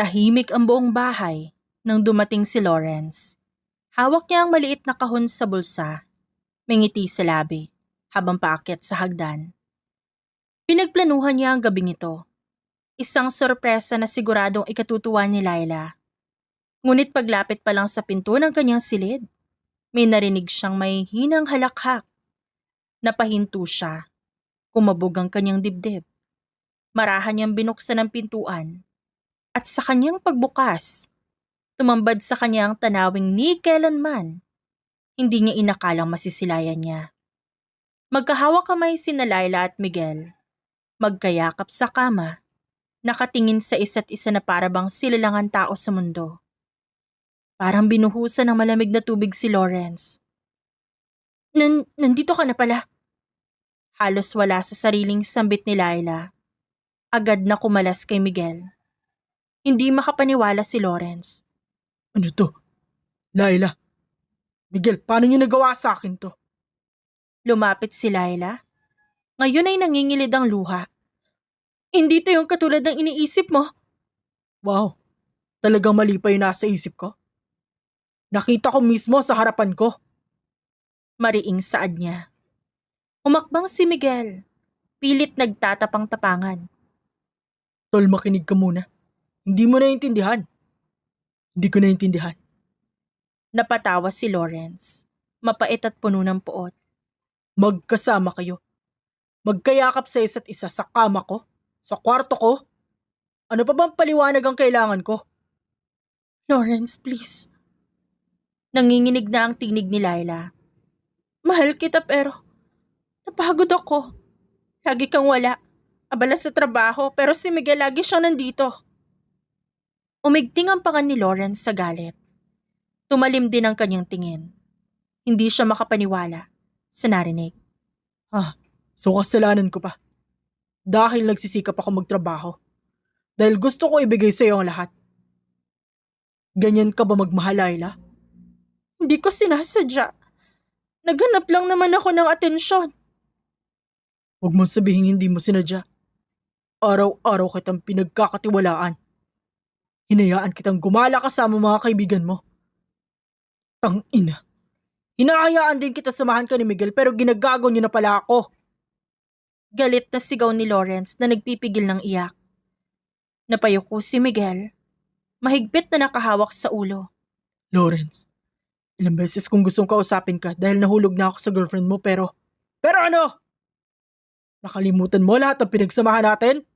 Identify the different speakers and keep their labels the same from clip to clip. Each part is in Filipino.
Speaker 1: Tahimik ang buong bahay nang dumating si Lawrence. Hawak niya ang maliit na kahon sa bulsa. May ngiti sa labi habang paakyat sa hagdan. Pinagplanuhan niya ang gabing ito. Isang sorpresa na siguradong ikatutuwa ni Laila. Ngunit paglapit pa lang sa pinto ng kanyang silid, may narinig siyang may hinang halakhak. Napahinto siya. Kumabog ang kanyang dibdib. Marahan niyang binuksan ang pintuan. At sa kanyang pagbukas, tumambad sa kanyang tanawing ni kailanman. Hindi niya inakalang masisilayan niya. Magkahawak kamay sina Laila at Miguel. Magkayakap sa kama. Nakatingin sa isa't isa na parabang sila lang ang tao sa mundo. Parang binuhusan ng malamig na tubig si Lawrence. Nandito ka na pala. Halos wala sa sariling sambit ni Laila. Agad na kumalas kay Miguel. Hindi makapaniwala si Lawrence.
Speaker 2: Ano to? Laila. Miguel, paano niyo nagawa sa akin to?
Speaker 1: Lumapit si Laila. Ngayon ay nangingilid ang luha. Hindi to yung katulad ng iniisip mo.
Speaker 2: Wow, talagang mali pa yung nasa isip ko. Nakita ko mismo sa harapan ko.
Speaker 1: Mariing saad niya. Umakbang si Miguel. Pilit nagtatapang-tapangan.
Speaker 2: Tol, makinig ka muna. Hindi mo naiintindihan. Hindi ko naiintindihan.
Speaker 1: Napatawa si Lawrence. Mapait at puno ng puot.
Speaker 2: Magkasama kayo. Magkayakap sa isa't isa sa kama ko, sa kwarto ko. Ano pa bang paliwanag ang kailangan ko?
Speaker 1: Lawrence, please. Nanginginig na ang tinig ni Laila. Mahal kita pero napagod ako. Lagi kang wala. Abala sa trabaho pero si Miguel lagi siyang nandito. Umigting ang panga ni Lawrence sa galit. Tumalim din ang kanyang tingin. Hindi siya makapaniwala sa narinig.
Speaker 2: So kasalanan ko pa. Dahil nagsisikap ako magtrabaho. Dahil gusto ko ibigay sa iyo ang lahat. Ganyan ka ba magmahal, Laila?
Speaker 1: Hindi ko sinasadya. Naghanap lang naman ako ng atensyon.
Speaker 2: Huwag mong sabihin hindi mo sinadya. Araw-araw kitang pinagkakatiwalaan. Hinayaan kitang gumala kasama mga kaibigan mo. Tangina. Hinahayaan din kita samahan ka ni Miguel pero ginagago niyo na pala ako.
Speaker 1: Galit na sigaw ni Lawrence na nagpipigil ng iyak. Napayuko si Miguel. Mahigpit na nakahawak sa ulo.
Speaker 2: Lawrence, ilang beses kong gustong kausapin ka dahil nahulog na ako sa girlfriend mo pero... Pero ano? Nakalimutan mo lahat ng pinagsamahan natin?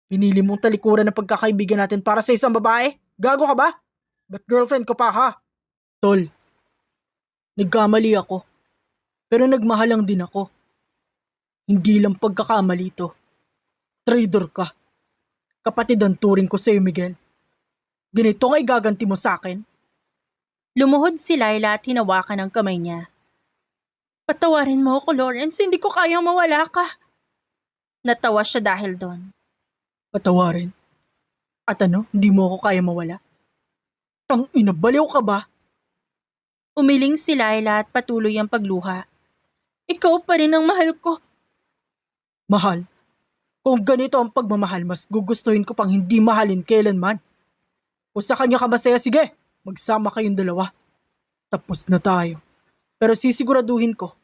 Speaker 2: Pinili mong talikuran ng pagkakaibigan natin para sa isang babae? Gago ka ba? Ba't girlfriend ko pa ha? Tol, nagkamali ako. Pero nagmahal lang din ako. Hindi lang pagkakamali to. Traitor ka. Kapatid ang turing ko sa'yo, Miguel. Ganito nga igaganti mo sa akin?
Speaker 1: Lumuhod si Laila at hinawakan ang kamay niya. Patawarin mo ako, Lawrence. Hindi ko kayang mawala ka. Natawa siya dahil doon.
Speaker 2: Patawarin? At ano, hindi mo ako kaya mawala? Tangina, baliw ka ba?
Speaker 1: Umiling si Laila at patuloy ang pagluha. Ikaw pa rin ang mahal ko.
Speaker 2: Mahal? Kung ganito ang pagmamahal, mas gugustuhin ko pang hindi mahalin kailanman. Kung sa kanya ka masaya, sige, magsama kayong dalawa. Tapos na tayo. Pero sisiguraduhin ko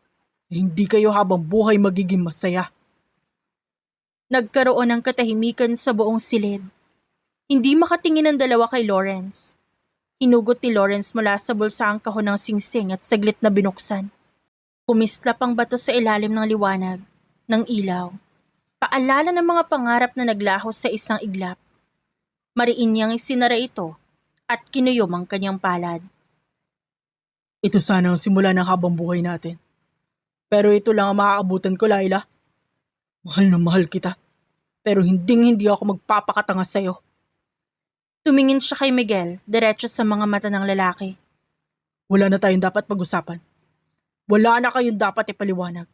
Speaker 2: na hindi kayo habang buhay magiging masaya.
Speaker 1: Nagkaroon ng katahimikan sa buong silid. Hindi makatingin ang dalawa kay Lawrence. Hinugot ni Lawrence mula sa bulsa ang kahon ng singsing at saglit na binuksan. Kumislap ang bato sa ilalim ng liwanag, ng ilaw. Paalala ng mga pangarap na naglaho sa isang iglap. Mariin niyang isinara ito at kinuyom ang kanyang palad.
Speaker 2: Ito sana ang simula ng habang buhay natin. Pero ito lang ang maaabutan ko, Laila. Mahal na mahal kita. Pero hindi ako magpapakatanga sa'yo.
Speaker 1: Tumingin siya kay Miguel, diretso sa mga mata ng lalaki.
Speaker 2: Wala na tayong dapat pag-usapan. Wala na kayong dapat ipaliwanag.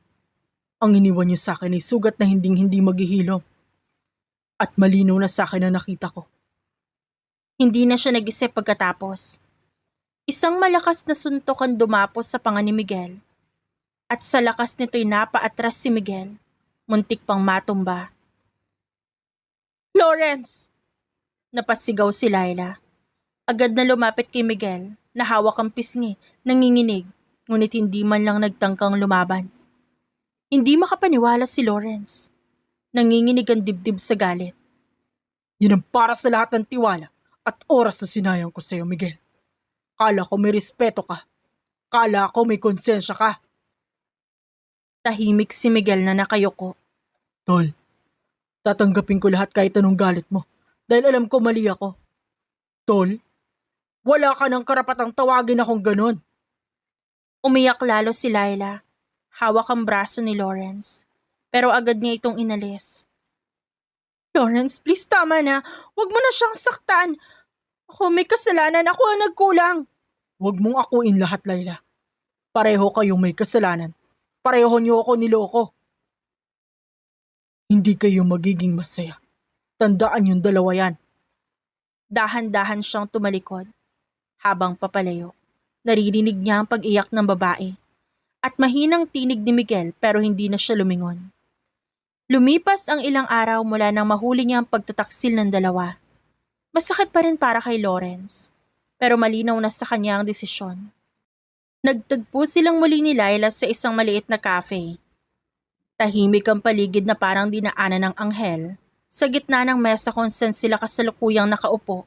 Speaker 2: Ang iniwan niyo sa akin ay sugat na hindi maghihilom. At malinaw na sa akin ang nakita ko.
Speaker 1: Hindi na siya nag-isip pagkatapos. Isang malakas na suntok ang dumapos sa panga ni Miguel. At sa lakas nito'y napaatras si Miguel. Muntik pang matumba. Lawrence! Napasigaw si Laila. Agad na lumapit kay Miguel na hawak ang pisngi, nanginginig, ngunit hindi man lang nagtangkang lumaban. Hindi makapaniwala si Lawrence. Nanginginig ang dibdib sa galit.
Speaker 2: Yan ang para sa lahat ng tiwala at oras na sinayang ko sa'yo, Miguel. Kala ko may respeto ka. Kala ko may konsensya ka.
Speaker 1: Tahimik si Miguel na nakayuko.
Speaker 2: Tol, tatanggapin ko lahat kahit anong galit mo dahil alam ko mali ako. Tol, wala ka ng karapatang tawagin akong ganun.
Speaker 1: Umiyak lalo si Laila. Hawak ang braso ni Lawrence. Pero agad niya itong inalis. Lawrence, please tama na. Huwag mo na siyang saktan. Ako may kasalanan. Ako ang nagkulang.
Speaker 2: Huwag mong akuin lahat, Laila. Pareho kayong may kasalanan. Pareho niyo ako niloko. Hindi kayo magiging masaya. Tandaan yung dalawa yan.
Speaker 1: Dahan-dahan siyang tumalikod. Habang papalayo, naririnig niya ang pag-iyak ng babae. At mahinang tinig ni Miguel pero hindi na siya lumingon. Lumipas ang ilang araw mula nang mahuli niya ang pagtataksil ng dalawa. Masakit pa rin para kay Lawrence, pero malinaw na sa kanya ang desisyon. Nagtagpo silang muli ni Laila sa isang maliit na cafe. Tahimik ang paligid na parang dinaanan ng anghel sa gitna ng mesa kung saan sila kasalukuyang nakaupo.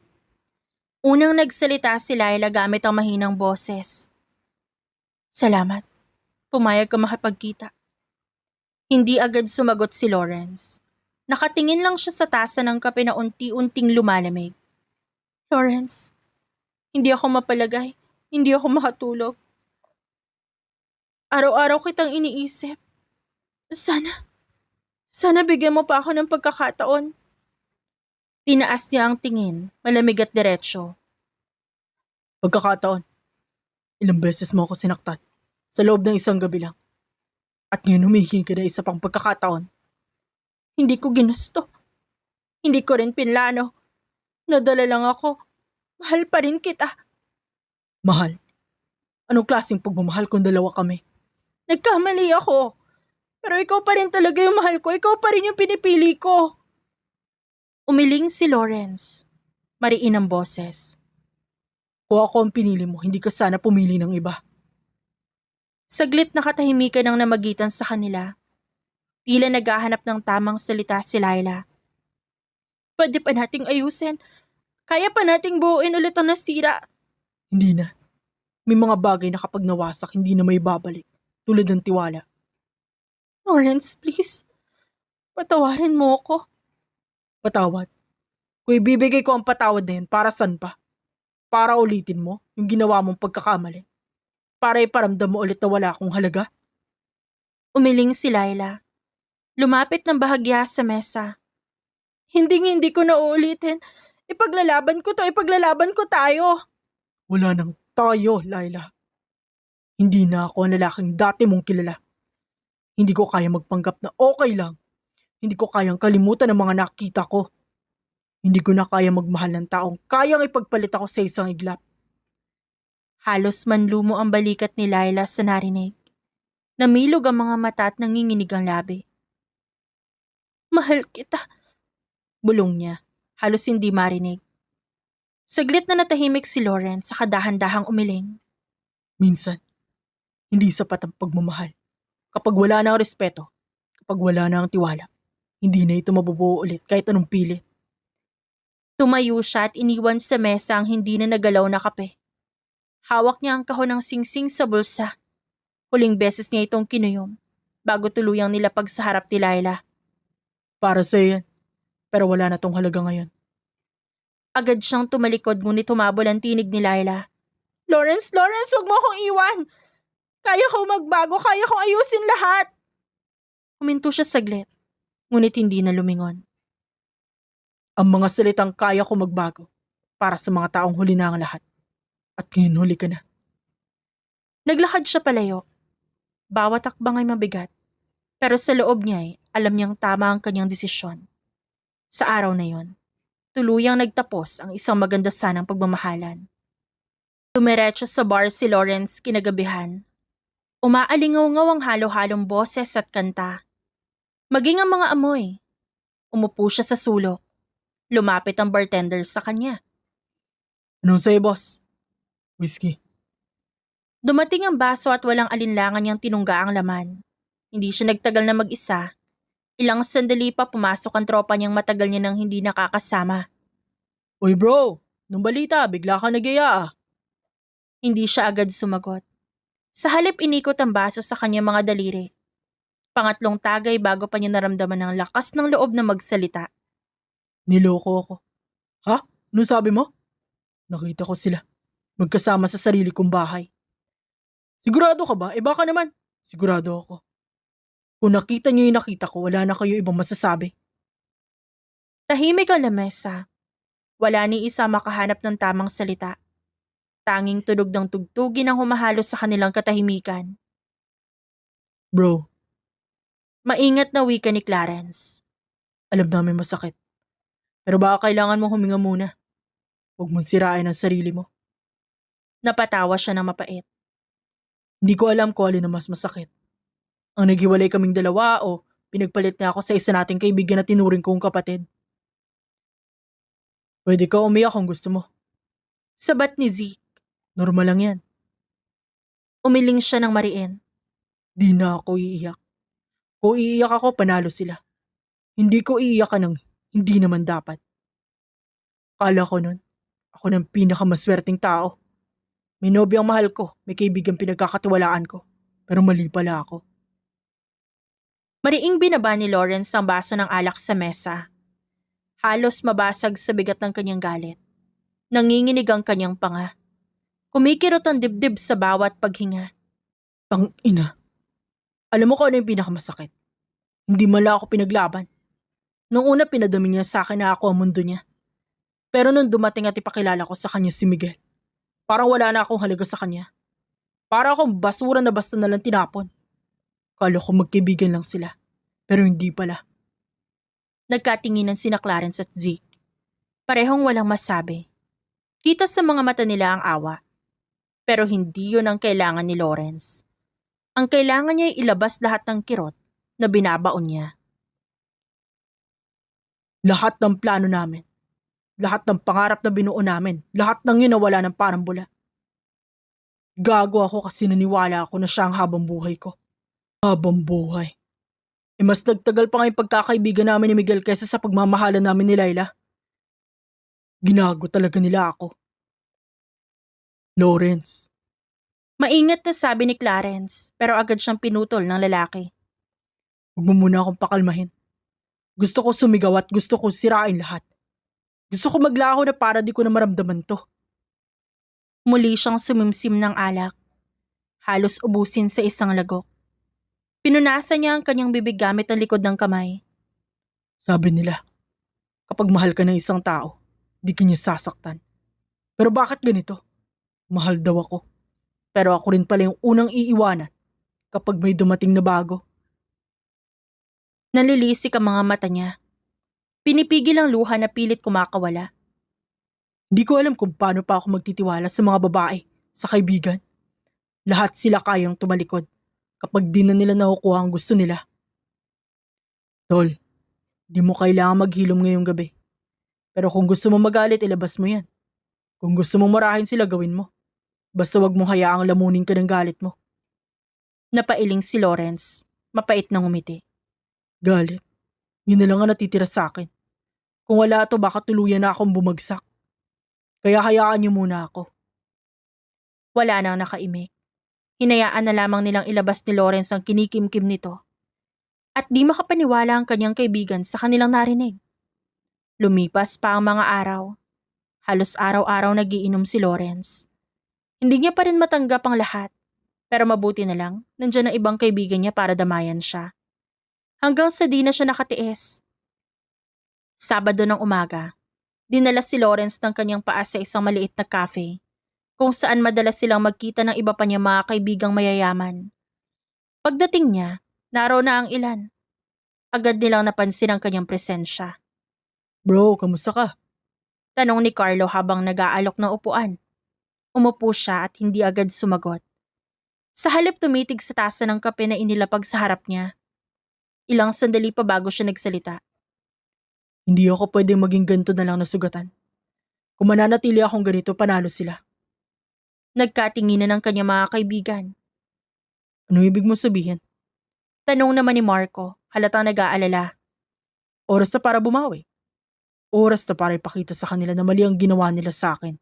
Speaker 1: Unang nagsalita si Laila gamit ang mahinang boses. Salamat. Pumayag ka makipagkita. Hindi agad sumagot si Lawrence. Nakatingin lang siya sa tasa ng kape na unti-unting lumalamig. Lawrence, hindi ako mapalagay. Hindi ako makatulog. Araw-araw kitang iniisip. Sana bigyan mo pa ako ng pagkakataon. Tinaas niya ang tingin, malamig at diretsyo.
Speaker 2: Pagkakataon. Ilang beses mo ako sinaktan. Sa loob ng isang gabi lang. At ngayon humihingi ka na isa pang pagkakataon.
Speaker 1: Hindi ko ginusto. Hindi ko rin pinlano. Nadala lang ako. Mahal pa rin kita.
Speaker 2: Mahal? Anong klaseng pagmamahal kung dalawa kami?
Speaker 1: Nagkamali ako. Pero ikaw pa rin talaga yung mahal ko. Ikaw pa rin yung pinipili ko. Umiling si Lawrence. Mariin ang boses.
Speaker 2: Kung ako ang pinili mo, hindi ka sana pumili ng iba.
Speaker 1: Saglit nakatahimikan ang namagitan sa kanila. Tila naghahanap ng tamang salita si Laila. Pwede pa nating ayusin. Kaya pa nating buuin ulit ang nasira.
Speaker 2: Hindi na. May mga bagay na kapag nawasak, hindi na may babalik. Tulad ng tiwala.
Speaker 1: Lawrence, please. Patawarin mo ako.
Speaker 2: Patawad. Kung ibibigay ko ang patawad na yan, para saan pa? Para ulitin mo yung ginawa mong pagkakamali. Para iparamdam mo ulit na wala akong halaga.
Speaker 1: Umiling si Laila. Lumapit ng bahagya sa mesa. Hindi ko na uulitin. Ipaglalaban ko tayo.
Speaker 2: Wala nang tayo, Laila. Hindi na ako ang lalaking dati mong kilala. Hindi ko kaya magpanggap na okay lang. Hindi ko kayang kalimutan ang mga nakita ko. Hindi ko na kaya magmahal ng taong kayang ipagpalit ako sa isang iglap.
Speaker 1: Halos manlumo ang balikat ni Laila sa narinig. Namilog ang mga mata at nanginginig ang labi. Mahal kita. Bulong niya, halos hindi marinig. Saglit na natahimik si Lawrence sa kadahan-dahang umiling.
Speaker 2: Minsan, hindi sapat ang pagmamahal. Kapag wala na ang respeto, kapag wala na ang tiwala, hindi na ito mabubuo ulit kahit anong pilit.
Speaker 1: Tumayo siya at iniwan sa mesa ang hindi na nagalaw na kape. Hawak niya ang kahon ng singsing sa bulsa. Huling beses niya itong kinuyom bago tuluyang nilapag sa harap ni Laila.
Speaker 2: Para sa yan, pero wala na tong halaga ngayon.
Speaker 1: Agad siyang tumalikod ngunit humabol ang tinig ni Laila. Lawrence, huwag mo akong iwan! Kaya ko magbago, kaya kong ayusin lahat! Huminto siya saglit, ngunit hindi na lumingon.
Speaker 2: Ang mga salitang kaya ko magbago para sa mga taong huli na ang lahat. At ngayon huli ka na.
Speaker 1: Naglakad siya palayo. Bawat hakbang ay mabigat. Pero sa loob niya ay alam niyang tama ang kanyang desisyon. Sa araw na yon, tuluyang nagtapos ang isang maganda sanang pagmamahalan. Tumiretso sa bar si Lawrence kinagabihan. Umaalingaw-ngaw ang halo-halong boses at kanta. Maging ang mga amoy. Umupo siya sa sulok. Lumapit ang bartender sa kanya.
Speaker 2: Anong sa'yo, boss? Whiskey.
Speaker 1: Dumating ang baso at walang alinlangan niyang tinungga ang laman. Hindi siya nagtagal na mag-isa. Ilang sandali pa pumasok ang tropa niyang matagal niya nang hindi nakakasama.
Speaker 2: Uy bro, nung balita, bigla ka nagyaya ah.
Speaker 1: Hindi siya agad sumagot. Sa halip inikot ang baso sa kanyang mga daliri. Pangatlong tagay bago pa niya naramdaman ang lakas ng loob na magsalita.
Speaker 2: Niloko ako. Ha? Anong sabi mo? Nakita ko sila. Magkasama sa sarili kong bahay. Sigurado ka ba? Baka naman. Sigurado ako. Kung nakita niyo yung nakita ko, wala na kayo ibang masasabi.
Speaker 1: Tahimik ang lamesa. Wala ni isa makahanap ng tamang salita. Tanging tunog ng tugtugin ang humahalo sa kanilang katahimikan.
Speaker 2: Bro,
Speaker 1: Maingat na wika ni Clarence.
Speaker 2: alam namin masakit. Pero baka kailangan mong huminga muna. Huwag mong sirain ang sarili mo.
Speaker 1: Napatawa siya ng mapait.
Speaker 2: Hindi ko alam kung alin ang mas masakit. Ang naghiwalay kaming dalawa o pinagpalit niya ako sa isa nating kaibigan na tinuring kong kapatid. Pwede ka umiyak kung gusto mo.
Speaker 1: Sabat ni Zeke.
Speaker 2: Normal lang yan.
Speaker 1: Umiling siya ng mariin.
Speaker 2: Di na ako iiyak. Kung iiyak ako, panalo sila. Hindi ko iiyakan ng hindi naman dapat. Kala ko nun, ako ng pinakamaswerteng tao. May nobyang mahal ko, may kaibigan pinagkakatiwalaan ko. Pero mali pala ako.
Speaker 1: Mariing binaba ni Lawrence ang baso ng alak sa mesa. Halos mabasag sa bigat ng kanyang galit. Nanginginig ang kanyang panga. Kumikirot ang dibdib sa bawat paghinga.
Speaker 2: Tang ina. Alam mo kung ano yung pinakamasakit? Hindi mala ako pinaglaban. Nung una pinadami niya sa akin na ako ang mundo niya. Pero nung dumating at ipakilala ko sa kanya si Miguel, parang wala na akong halaga sa kanya. Para akong basura na basta nalang tinapon. Kala ko magkaibigan lang sila. Pero hindi pala.
Speaker 1: Nagkatinginan sina Clarence at Zeke. Parehong walang masabi. Kita sa mga mata nila ang awa. Pero hindi yun ang kailangan ni Lawrence. Ang kailangan niya ay ilabas lahat ng kirot na binabaon niya.
Speaker 2: Lahat ng plano namin. Lahat ng pangarap na binuo namin. Lahat ng yun nawala ng parang bula. Gago ako kasi naniwala ako na siya ang habang buhay ko. Habang buhay. Mas nagtagal pa nga yung pagkakaibigan namin ni Miguel kaysa sa pagmamahalan namin ni Layla. Ginago talaga nila ako. Lawrence.
Speaker 1: Maingat na sabi ni Clarence pero agad siyang pinutol ng lalaki.
Speaker 2: Huwag mo muna akong pakalmahin. Gusto ko sumigaw at gusto ko sirain lahat. Gusto ko maglaho na para di ko na maramdaman to.
Speaker 1: Muli siyang sumimsim ng alak. Halos ubusin sa isang lagok. Pinunasan niya ang kanyang bibig gamit ang likod ng kamay.
Speaker 2: Sabi nila, kapag mahal ka ng isang tao, di ka niya sasaktan. Pero bakit ganito? Mahal daw ako. Pero ako rin pala yung unang iiwanan kapag may dumating na bago.
Speaker 1: Nalilisik ang mga mata niya. Pinipigil ang luha na pilit kumakawala.
Speaker 2: Hindi ko alam kung paano pa ako magtitiwala sa mga babae, sa kaibigan. Lahat sila kayang tumalikod kapag di na nila nakukuha ang gusto nila. Tol, di mo kailangan maghilom ngayong gabi. Pero kung gusto mo magalit, ilabas mo yan. Kung gusto mong marahin sila, gawin mo. Basta wag mong hayaang lamunin ka ng galit mo.
Speaker 1: Napailing si Lawrence. Mapait nang umiti.
Speaker 2: Galit? Yun na lang ang natitira sa akin. Kung wala to, baka tuluyan na akong bumagsak. Kaya hayaan niyo muna ako.
Speaker 1: Wala nang nakaimik. Hinayaan na lamang nilang ilabas ni Lawrence ang kinikimkim nito. At di makapaniwala ang kanyang kaibigan sa kanilang narinig. Lumipas pa ang mga araw. Halos araw-araw nagiinom si Lawrence. Hindi niya pa rin matanggap ang lahat. Pero mabuti na lang, nandiyan ang ibang kaibigan niya para damayan siya. Hanggang sa di na siya nakatiis. Sabado ng umaga, dinala si Lawrence ng kanyang paa sa isang maliit na cafe, kung saan madalas silang magkita ng iba pa niyang mga kaibigang mayayaman. Pagdating niya, naroon na ang ilan. Agad nilang napansin ang kanyang presensya.
Speaker 2: Bro, kamusta ka?
Speaker 1: Tanong ni Carlo habang nag-aalok ng upuan. Umupo siya at hindi agad sumagot. Sa halip tumitig sa tasa ng kape na inilapag sa harap niya. Ilang sandali pa bago siya nagsalita.
Speaker 2: Hindi ako pwedeng maging ganito na lang na sugatan. Kung mananatili akong ganito, panalo sila.
Speaker 1: Nagkatinginan ng kanyang mga kaibigan.
Speaker 2: Anong ibig mo sabihin?
Speaker 1: Tanong naman ni Marco, halatang nag-aalala.
Speaker 2: Oras na para bumawi. Oras na para ipakita sa kanila na mali ang ginawa nila sa akin.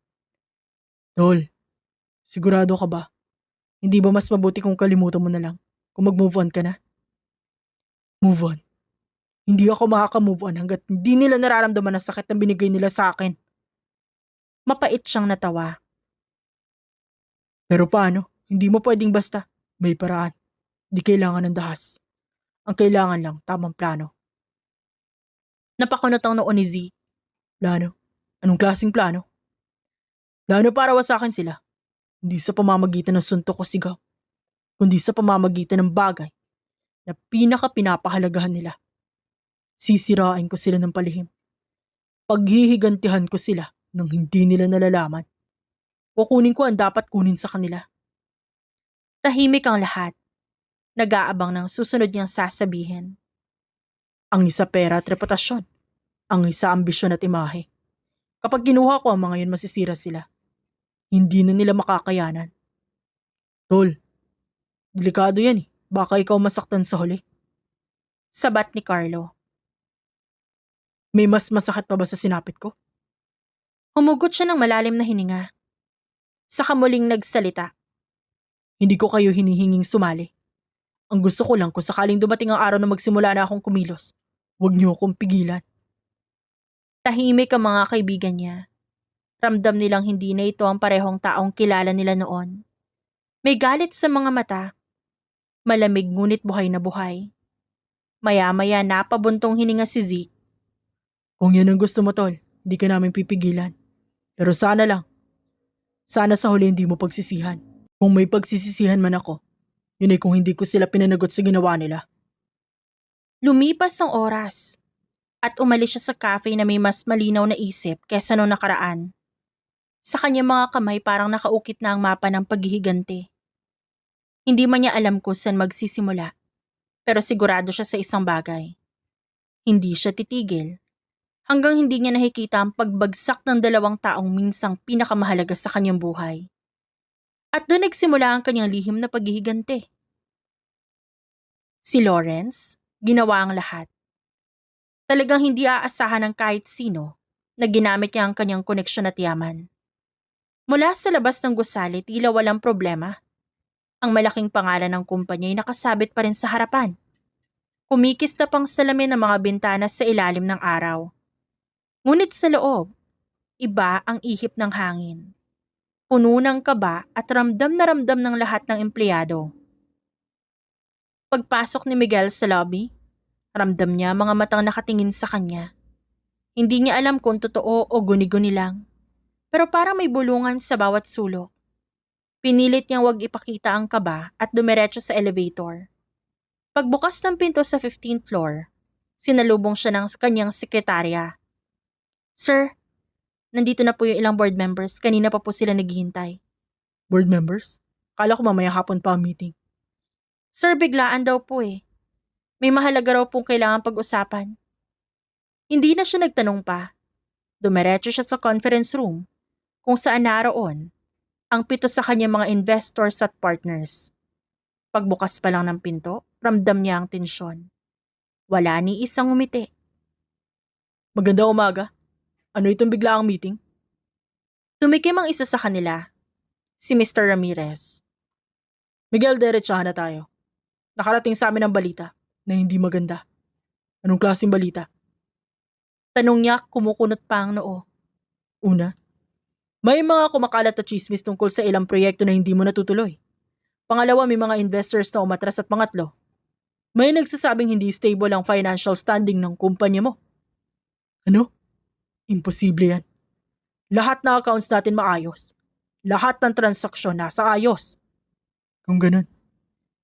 Speaker 2: Tol, sigurado ka ba? Hindi ba mas mabuti kung kalimutan mo na lang? Kung mag-move on ka na? Move on? Hindi ako makaka-move on hanggat hindi nila nararamdaman ang sakit na binigay nila sa akin.
Speaker 1: Mapait siyang natawa.
Speaker 2: Pero paano? Hindi mo pwedeng basta. May paraan. Di kailangan ng dahas. Ang kailangan lang, tamang plano.
Speaker 1: Napakunot ang noo ni Zeke.
Speaker 2: Plano? Anong klaseng plano? Plano para wasakin sila. Hindi sa pamamagitan ng suntok o sigaw, kundi sa pamamagitan ng bagay na pinaka-pinapahalagahan nila. Sisirain ko sila ng palihim. Paghihigantihan ko sila nang hindi nila nalalaman. Kukunin ko ang dapat kunin sa kanila.
Speaker 1: Tahimik ang lahat. Nag-aabang ng susunod niyang sasabihin.
Speaker 2: Ang isa pera at reputasyon. Ang isa ambisyon at imahe. Kapag kinuha ko ang mga yun, masisira sila. Hindi na nila makakayanan. Tol, delikado yan eh. Baka ikaw masaktan sa huli.
Speaker 1: Sabat ni Carlo.
Speaker 2: May mas masakit pa ba sa sinapit ko?
Speaker 1: Humugot siya ng malalim na hininga. Saka muling nagsalita.
Speaker 2: Hindi ko kayo hinihinging sumali. Ang gusto ko lang kung sakaling dumating ang araw na magsimula na akong kumilos, huwag niyo akong pigilan.
Speaker 1: Tahimik ang mga kaibigan niya. Ramdam nilang hindi na ito ang parehong taong kilala nila noon. May galit sa mga mata. Malamig ngunit buhay na buhay. Maya-maya napabuntong hininga si Zeke.
Speaker 2: Kung yan ang gusto mo, tol, hindi ka namin pipigilan. Pero sana lang. Sana sa huli hindi mo pagsisihan. Kung may pagsisisihan man ako, yun ay kung hindi ko sila pinanagot sa ginawa nila.
Speaker 1: Lumipas ang oras at umalis siya sa cafe na may mas malinaw na isip kesa noong nakaraan. Sa kanyang mga kamay parang nakaukit na ang mapa ng paghihiganti. Hindi man niya alam kung saan magsisimula, pero sigurado siya sa isang bagay. Hindi siya titigil hanggang hindi niya nakikita ang pagbagsak ng dalawang taong minsang pinakamahalaga sa kanyang buhay. At doon nagsimula ang kanyang lihim na paghihiganti. Si Lawrence, ginawa ang lahat. Talagang hindi aasahan ng kahit sino na ginamit niya ang kanyang koneksyon at yaman. Mula sa labas ng gusali, tila walang problema. Ang malaking pangalan ng kumpanya ay nakasabit pa rin sa harapan. Kumikis na pang salamin ng mga bintana sa ilalim ng araw. Ngunit sa loob, iba ang ihip ng hangin. Puno ng kaba at ramdam na ramdam ng lahat ng empleyado. Pagpasok ni Miguel sa lobby, ramdam niya mga matang nakatingin sa kanya. Hindi niya alam kung totoo o guni-guni lang. Pero parang may bulungan sa bawat sulok. Pinilit niyang wag ipakita ang kaba at dumiretso sa elevator. Pagbukas ng pinto sa 15th floor, sinalubong siya ng kanyang sekretarya. Sir, nandito na po yung ilang board members. Kanina pa po sila naghihintay.
Speaker 2: Board members? Kala ko mamaya hapon pa ang meeting.
Speaker 1: Sir, biglaan daw po eh. May mahalaga raw pong kailangan pag-usapan. Hindi na siya nagtanong pa. Dumiretso siya sa conference room kung saan naroon ang 7 sa kanyang mga investors at partners. Pagbukas pa lang ng pinto, ramdam niya ang tensyon. Wala ni isang umiti.
Speaker 2: Magandang umaga. Ano itong biglaang meeting?
Speaker 1: Tumikim ang isa sa kanila, si Mr. Ramirez.
Speaker 2: Miguel, diretsahan na tayo. Nakarating sa amin ang balita na hindi maganda. Anong klaseng balita?
Speaker 1: Tanong niya, kumukunot pa ang noo.
Speaker 2: Una, may mga kumakalat na chismis tungkol sa ilang proyekto na hindi mo natutuloy. Pangalawa, may mga investors na umatras at pangatlo, may nagsasabing hindi stable ang financial standing ng kumpanya mo. Ano? Imposible yan. Lahat ng accounts natin maayos. Lahat ng transaksyon nasa ayos. Kung ganun,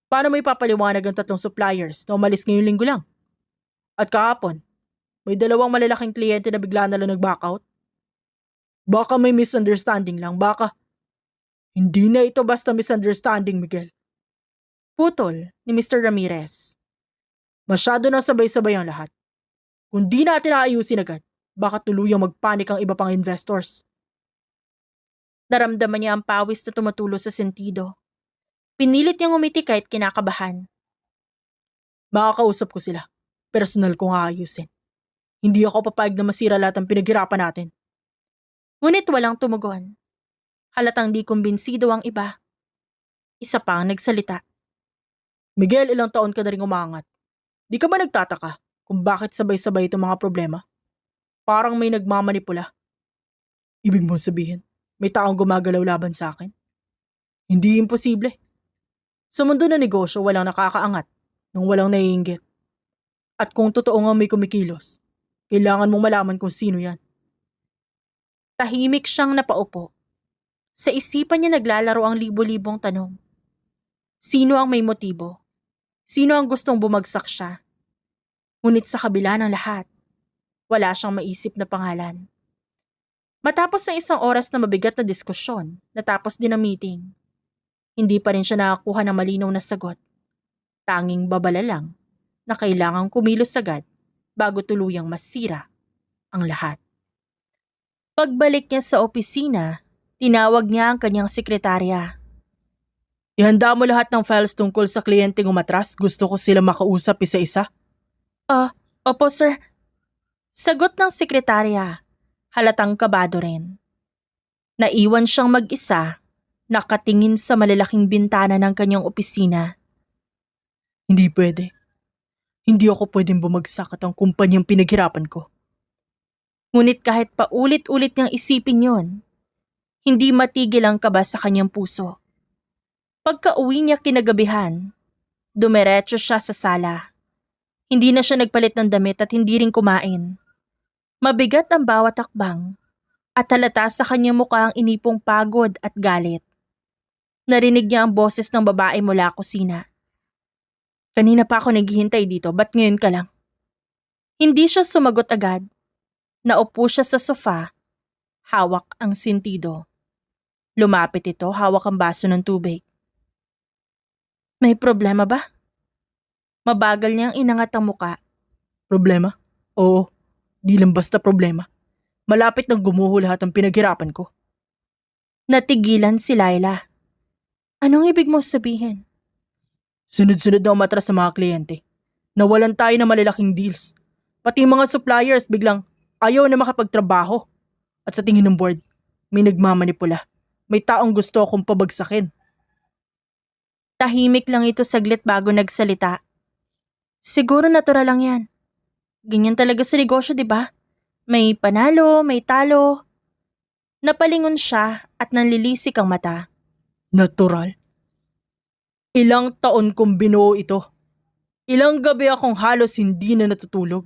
Speaker 2: paano may papaliwanag ang 3 suppliers na umalis ngayong linggo lang? At kahapon, may 2 malalaking kliyente na bigla na lang nag-back out? Baka may misunderstanding lang, baka. Hindi na ito basta misunderstanding, Miguel.
Speaker 1: Putol ni Mr. Ramirez.
Speaker 2: Masyado na sabay-sabay ang lahat. Kung di natin aayusin agad, baka tuluyang magpanik ang iba pang investors.
Speaker 1: Naramdaman niya ang pawis na tumutulo sa sentido. Pinilit niyang umiti kahit kinakabahan.
Speaker 2: Makakausap ko sila. Personal kong aayusin. Hindi ako papayag na masira lahat ng pinaghirapan natin.
Speaker 1: Ngunit walang tumugon. Halatang di kumbinsido ang iba. Isa pa ang nagsalita.
Speaker 2: Miguel, ilang taon ka na rin umangat. Di ka ba nagtataka kung bakit sabay-sabay itong mga problema? Parang may nagmamanipula. Ibig mong sabihin, may taong gumagalaw laban sa akin? Hindi imposible. Sa mundo ng negosyo, walang nakakaangat nung walang naiinggit. At kung totoo nga may kumikilos, kailangan mong malaman kung sino yan.
Speaker 1: Tahimik siyang napaupo. Sa isipan niya naglalaro ang libo-libong tanong. Sino ang may motibo? Sino ang gustong bumagsak siya? Ngunit sa kabila ng lahat, wala siyang maisip na pangalan. Matapos ng isang oras na mabigat na diskusyon, natapos din ang meeting. Hindi pa rin siya nakakuha ng malinaw na sagot. Tanging babala lang na kailangang kumilos agad bago tuluyang masira ang lahat. Pagbalik niya sa opisina, tinawag niya ang kanyang sekretarya.
Speaker 2: Ihanda mo lahat ng files tungkol sa kliyenteng umatras. Gusto ko sila makausap isa-isa.
Speaker 1: Opo sir. Sagot ng sekretarya, halatang kabado rin. Naiwan siyang mag-isa, nakatingin sa malalaking bintana ng kanyang opisina.
Speaker 2: Hindi pwede. Hindi ako pwedeng bumagsak at ang kumpanyang pinaghirapan ko.
Speaker 1: Ngunit kahit paulit-ulit niyang isipin yon, hindi matigil ang kaba sa kanyang puso. Pagka-uwi niya kinagabihan, dumiretso siya sa sala. Hindi na siya nagpalit ng damit at hindi rin kumain. Mabigat ang bawat hakbang at halata sa kanyang mukha ang inipong pagod at galit. Narinig niya ang boses ng babae mula kusina. Kanina pa ako naghihintay dito, ba't ngayon ka lang? Hindi siya sumagot agad. Naupo siya sa sofa, hawak ang sentido. Lumapit ito, hawak ang baso ng tubig. May problema ba? Mabagal niyang inangat ang muka.
Speaker 2: Problema? Oo, di lang basta problema. Malapit nang gumuho lahat ang pinaghirapan ko.
Speaker 1: Natigilan si Laila. Anong ibig mo sabihin?
Speaker 2: Sunod-sunod na umatras sa mga kliyente. Nawalan tayo ng malalaking deals. Pati yung mga suppliers biglang ayaw na makapagtrabaho. At sa tingin ng board, may nagmamanipula. May taong gusto akong pabagsakin.
Speaker 1: Tahimik lang ito saglit bago nagsalita. Siguro natural lang yan. Ganyan talaga sa negosyo, di ba? May panalo, may talo. Napalingon siya at nanlilisik ang mata.
Speaker 2: Natural? Ilang taon kong binuo ito. Ilang gabi akong halos hindi na natutulog.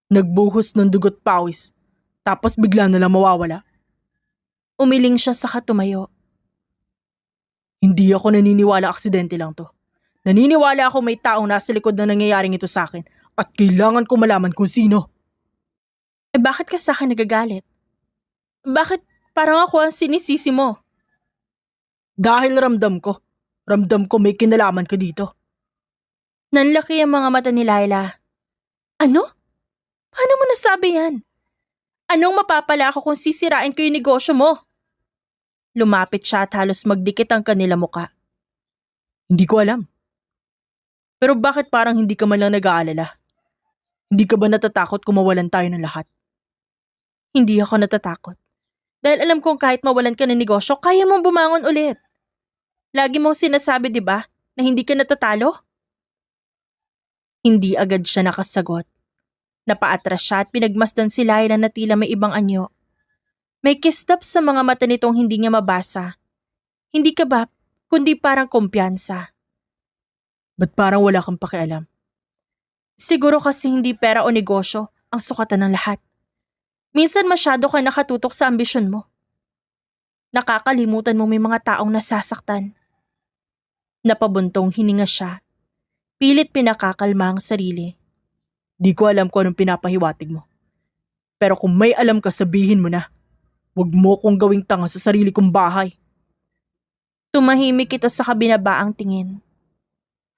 Speaker 2: Nagbuhos ng dugot pawis, tapos bigla na lang mawawala.
Speaker 1: Umiling siya sa katumayo.
Speaker 2: Hindi ako naniniwala aksidente lang to. Naniniwala ako may taong nasa likod na nangyayaring ito sa akin at kailangan ko malaman kung sino.
Speaker 1: Bakit ka sa akin nagagalit? Bakit parang ako ang sinisisi mo?
Speaker 2: Dahil ramdam ko may kinalaman ka dito.
Speaker 1: Nanlaki ang mga mata ni Laila. Ano? Paano mo nasabi yan? Anong mapapala ako kung sisirain ko yung negosyo mo? Lumapit siya at halos magdikit ang kanila muka.
Speaker 2: Hindi ko alam. Pero bakit parang hindi ka man lang nag-aalala? Hindi ka ba natatakot kung mawalan tayo ng lahat?
Speaker 1: Hindi ako natatakot. Dahil alam kong kahit mawalan ka ng negosyo, kaya mong bumangon ulit. Lagi mong sinasabi, di ba, na hindi ka natatalo? Hindi agad siya nakasagot. Napaatras siya at pinagmasdan si Laila na tila may ibang anyo. May kislap sa mga mata nitong hindi niya mabasa. Hindi ka ba, kundi parang kumpiyansa.
Speaker 2: Ba't parang wala kang pakialam?
Speaker 1: Siguro kasi hindi pera o negosyo ang sukatan ng lahat. Minsan masyado ka nakatutok sa ambisyon mo. Nakakalimutan mo may mga taong nasasaktan. Napabuntong hininga siya. Pilit pinakakalma ang sarili.
Speaker 2: Di ko alam kung anong pinapahiwatig mo. Pero kung may alam ka, sabihin mo na. Huwag mo kong gawing tanga sa sarili kong bahay.
Speaker 1: Tumahimik ito sa kabinabaang tingin.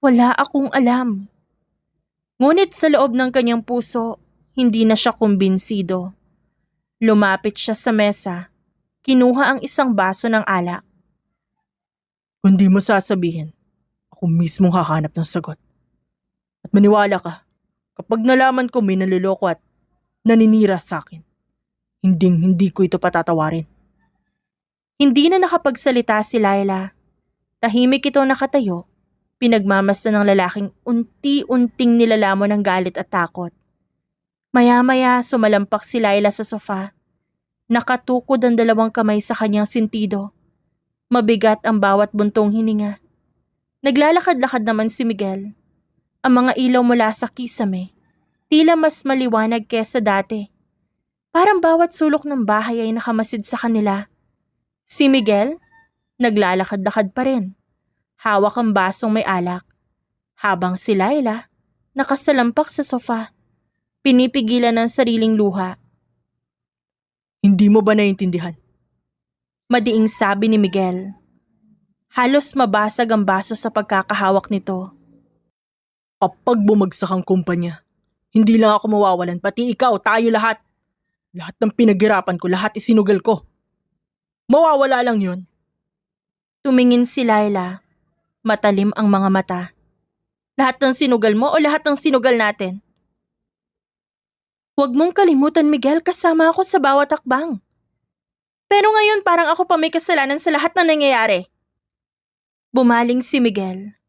Speaker 1: Wala akong alam. Ngunit sa loob ng kanyang puso, Hindi na siya kumbinsido. Lumapit siya sa mesa, kinuha ang isang baso ng alak.
Speaker 2: Kung di mo sasabihin, ako mismong hahanap ng sagot. At maniwala ka, kapag nalaman ko may naliloko at naninira sa akin, hindi ko ito patatawarin.
Speaker 1: Hindi na nakapagsalita si Laila. Tahimik ito nakatayo, pinagmamasdan ng lalaking unti-unting nilalamon ng galit at takot. Maya-maya sumalampak si Laila sa sofa. Nakatukod ang dalawang kamay sa kanyang sintido. Mabigat ang bawat buntong hininga. Naglalakad-lakad naman si Miguel. Ang mga ilaw mula sa kisame, tila mas maliwanag kesa dati. Parang bawat sulok ng bahay ay nakamasid sa kanila. Si Miguel, naglalakad-lakad pa rin. Hawak ang basong may alak. Habang si Laila, nakasalampak sa sofa. Pinipigilan ng sariling luha.
Speaker 2: Hindi mo ba naiintindihan?
Speaker 1: Madiing sabi ni Miguel. Halos mabasag ang baso sa pagkakahawak nito.
Speaker 2: Kapag bumagsak ang kumpanya, hindi lang ako mawawalan, pati ikaw, tayo lahat. Lahat ng pinaghirapan ko, lahat isinugal ko. Mawawala lang yun.
Speaker 1: Tumingin si Laila. Matalim ang mga mata. Lahat ng sinugal mo o lahat ng sinugal natin? Huwag mong kalimutan, Miguel, kasama ako sa bawat akbang. Pero ngayon parang ako pa may kasalanan sa lahat na nangyayari. Bumaling si Miguel.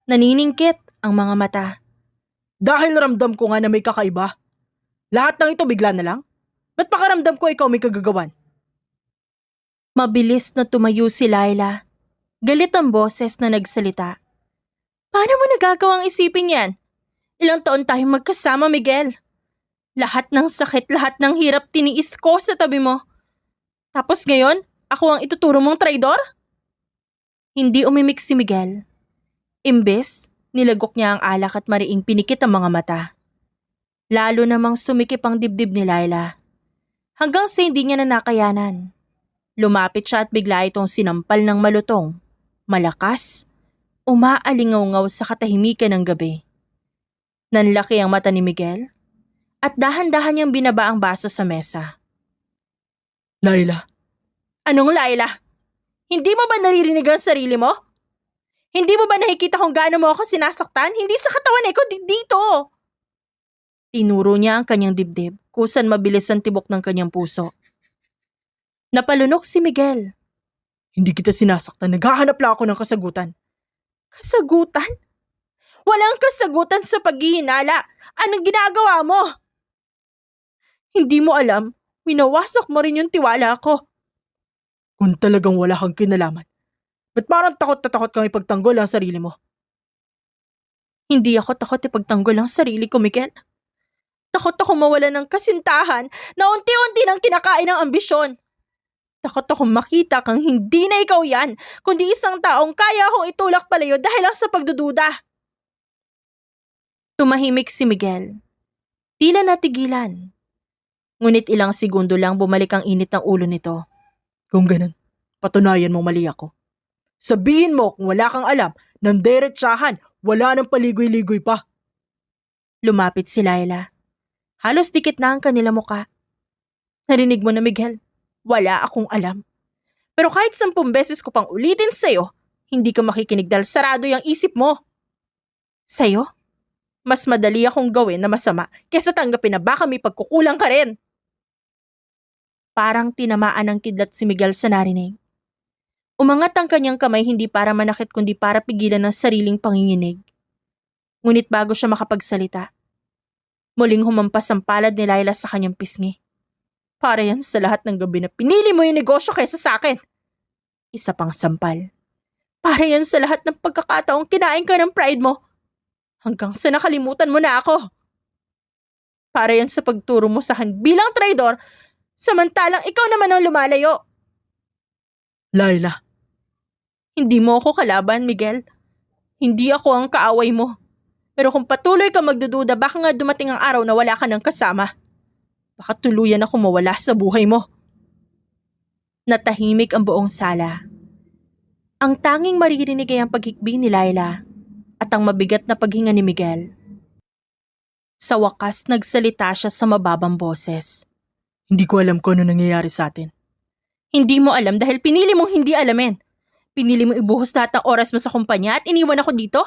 Speaker 1: Naniningkit ang mga mata.
Speaker 2: Dahil ramdam ko nga na may kakaiba. Lahat ng ito bigla na lang? Ba't pakaramdam ko ikaw may kagagawan?
Speaker 1: Mabilis na tumayo si Laila. Galit ang boses na nagsalita. Paano mo nagagawang isipin yan? Ilang taon tayong magkasama, Miguel. Lahat ng sakit, lahat ng hirap tiniis ko sa tabi mo. Tapos ngayon, ako ang ituturo mong traidor? Hindi umimik si Miguel. Imbes, nilagok niya ang alak at mariing pinikit ang mga mata. Lalo namang sumikip ang dibdib ni Laila. Hanggang sa hindi niya na nakayanan. Lumapit siya at bigla itong sinampal ng malutong. Malakas, umaalingaw-ngaw sa katahimikan ng gabi. Nanlaki ang mata ni Miguel at dahan-dahan niyang binaba ang baso sa mesa.
Speaker 2: Laila,
Speaker 1: Anong Laila? Hindi mo ba naririnig ang sarili mo? Hindi mo ba nakikita kung gaano mo ako sinasaktan? Hindi sa katawan ko, dito. Tinuro niya ang kanyang dibdib, kusan mabilis ang tibok ng kanyang puso. Napalunok si Miguel.
Speaker 2: hindi kita sinasaktan. Naghahanap lang ako ng kasagutan.
Speaker 1: Kasagutan? Walang kasagutan sa paghihinala. Anong ginagawa mo? Hindi mo alam, winawasak mo rin yung tiwala ko.
Speaker 2: Kung talagang wala kang kinalaman, ba't parang takot na takot kang ipagtanggol ang sarili mo?
Speaker 1: Hindi ako takot ipagtanggol ang sarili ko, Miguel. Takot ako mawala ng kasintahan na unti-unti nang kinakain ng ambisyon. Takot akong makita kang hindi na ikaw yan, kundi isang taong kaya akong itulak palayo dahil lang sa pagdududa. Tumahimik si Miguel. Tila natigilan. Ngunit ilang segundo lang bumalik ang init ng ulo nito.
Speaker 2: Kung ganun, patunayan mong mali ako. Sabihin mo kung wala kang alam, ng derechahan, wala nang paligoy-ligoy pa.
Speaker 1: Lumapit si Laila. Halos dikit na ang kanila muka. Narinig mo na, Miguel? Wala akong alam. Pero kahit 10 beses ko pang ulitin sa'yo, hindi ka makikinig dahil sarado yung isip mo. Sa'yo? Mas madali akong gawin na masama kaysa tanggapin na baka may pagkukulang ka rin. Parang tinamaan ng kidlat si Miguel sa narinig. Umangat ang kanyang kamay hindi para manakit kundi para pigilan ng sariling panginginig. Ngunit bago siya makapagsalita, muling humampas ang palad ni Laila sa kanyang pisngi. Para yan sa lahat ng gabi na pinili mo yung negosyo kaysa sa akin. Isa pang sampal. Para yan sa lahat ng pagkakataong kinain ka ng pride mo. Hanggang sa nakalimutan mo na ako. Para yan sa pagturo mo sa akin bilang traidor, samantalang ikaw naman ang lumalayo.
Speaker 2: Laila,
Speaker 1: Hindi mo ako kalaban, Miguel. Hindi ako ang kaaway mo. Pero kung patuloy ka magdududa, baka nga dumating ang araw na wala ka ng kasama. Baka tuluyan ako mawala sa buhay mo. Natahimik ang buong sala. Ang tanging maririnig ay ang paghikbi ni Laila at ang mabigat na paghinga ni Miguel. Sa wakas nagsalita siya sa mababang boses.
Speaker 2: Hindi ko alam kung ano nangyayari sa atin.
Speaker 1: Hindi mo alam dahil pinili mong hindi alamin. Pinili mo ibuhos lahat ng oras mo sa kumpanya at iniwan ako dito?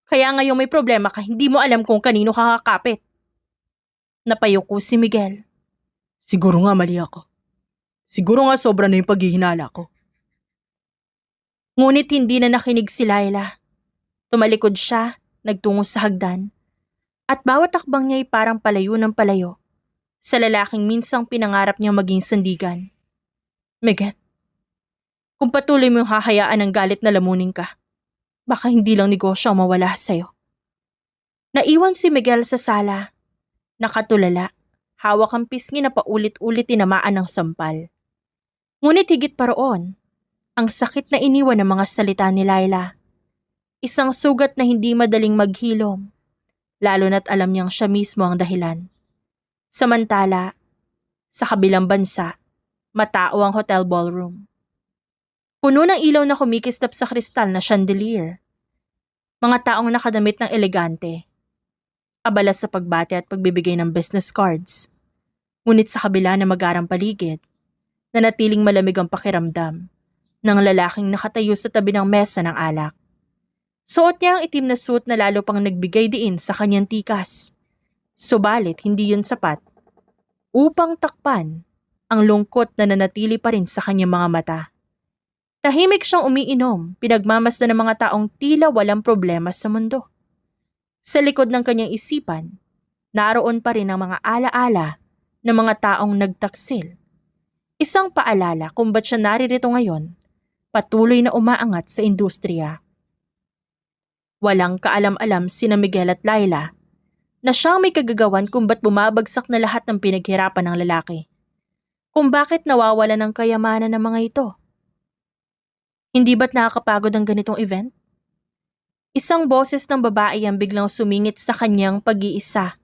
Speaker 1: Kaya ngayong may problema ka, hindi mo alam kung kanino ka kakapit. Napayuko si Miguel.
Speaker 2: Siguro nga mali ako. Siguro nga sobra na yung paghihinala ko.
Speaker 1: Ngunit hindi na nakinig si Laila. Tumalikod siya, nagtungo sa hagdan. At bawat takbang niya ay parang palayo ng palayo sa lalaking minsang pinangarap niyang maging sandigan. Miguel, kung patuloy mo yung hahayaan ng galit na lamunin ka, baka hindi lang negosyo ang mawala sa'yo. Naiwan si Miguel sa sala. Nakatulala, hawak ang pisngi na paulit-ulit tinamaan ng sampal. Ngunit higit pa roon, ang sakit na iniwan ng mga salita ni Laila. Isang sugat na hindi madaling maghilom, lalo na't alam niyang siya mismo ang dahilan. Samantala, sa kabilang bansa, matao ang hotel ballroom. Puno ng ilaw na kumikislap sa kristal na chandelier. Mga taong nakadamit ng elegante. Abala sa pagbate at pagbibigay ng business cards. Ngunit sa kabila ng magarang paligid, nanatiling malamig ang pakiramdam ng lalaking nakatayo sa tabi ng mesa ng alak. Suot niya ang itim na suit na lalo pang nagbigay diin sa kanyang tikas. Subalit hindi yun sapat upang takpan ang lungkot na nanatili pa rin sa kanyang mga mata. Tahimik siyang umiinom, pinagmamasdan ng mga taong tila walang problema sa mundo. Sa likod ng kanyang isipan, naroon pa rin ang mga alaala ng mga taong nagtaksil. Isang paalala kung ba't siya naririto ngayon, patuloy na umaangat sa industriya. Walang kaalam-alam sina Miguel at Laila na siyang may kagagawan kung ba't bumabagsak na lahat ng pinaghirapan ng lalaki. Kung bakit nawawala ng kayamanan ng mga ito. Hindi ba't nakakapagod ang ganitong event? Isang boses ng babae ang biglang sumingit sa kanyang pag-iisa.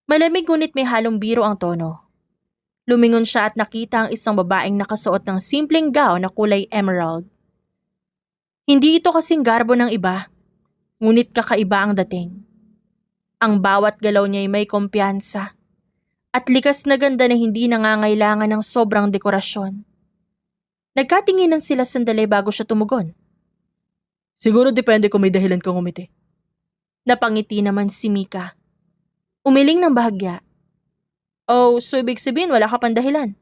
Speaker 1: Malamig ngunit may halong biro ang tono. Lumingon siya at nakita ang isang babaeng nakasuot ng simpleng gown na kulay emerald. Hindi ito kasing garbo ng iba, ngunit kakaiba ang dating. Ang bawat galaw niya ay may kumpiyansa at likas na ganda na hindi nangangailangan ng sobrang dekorasyon. Nagkatinginan sila sandali bago siya tumugon.
Speaker 2: Siguro depende kung may dahilan kang umiti.
Speaker 1: Napangiti naman si Mika. Umiling ng bahagya. Oh, so ibig sabihin wala ka pang dahilan.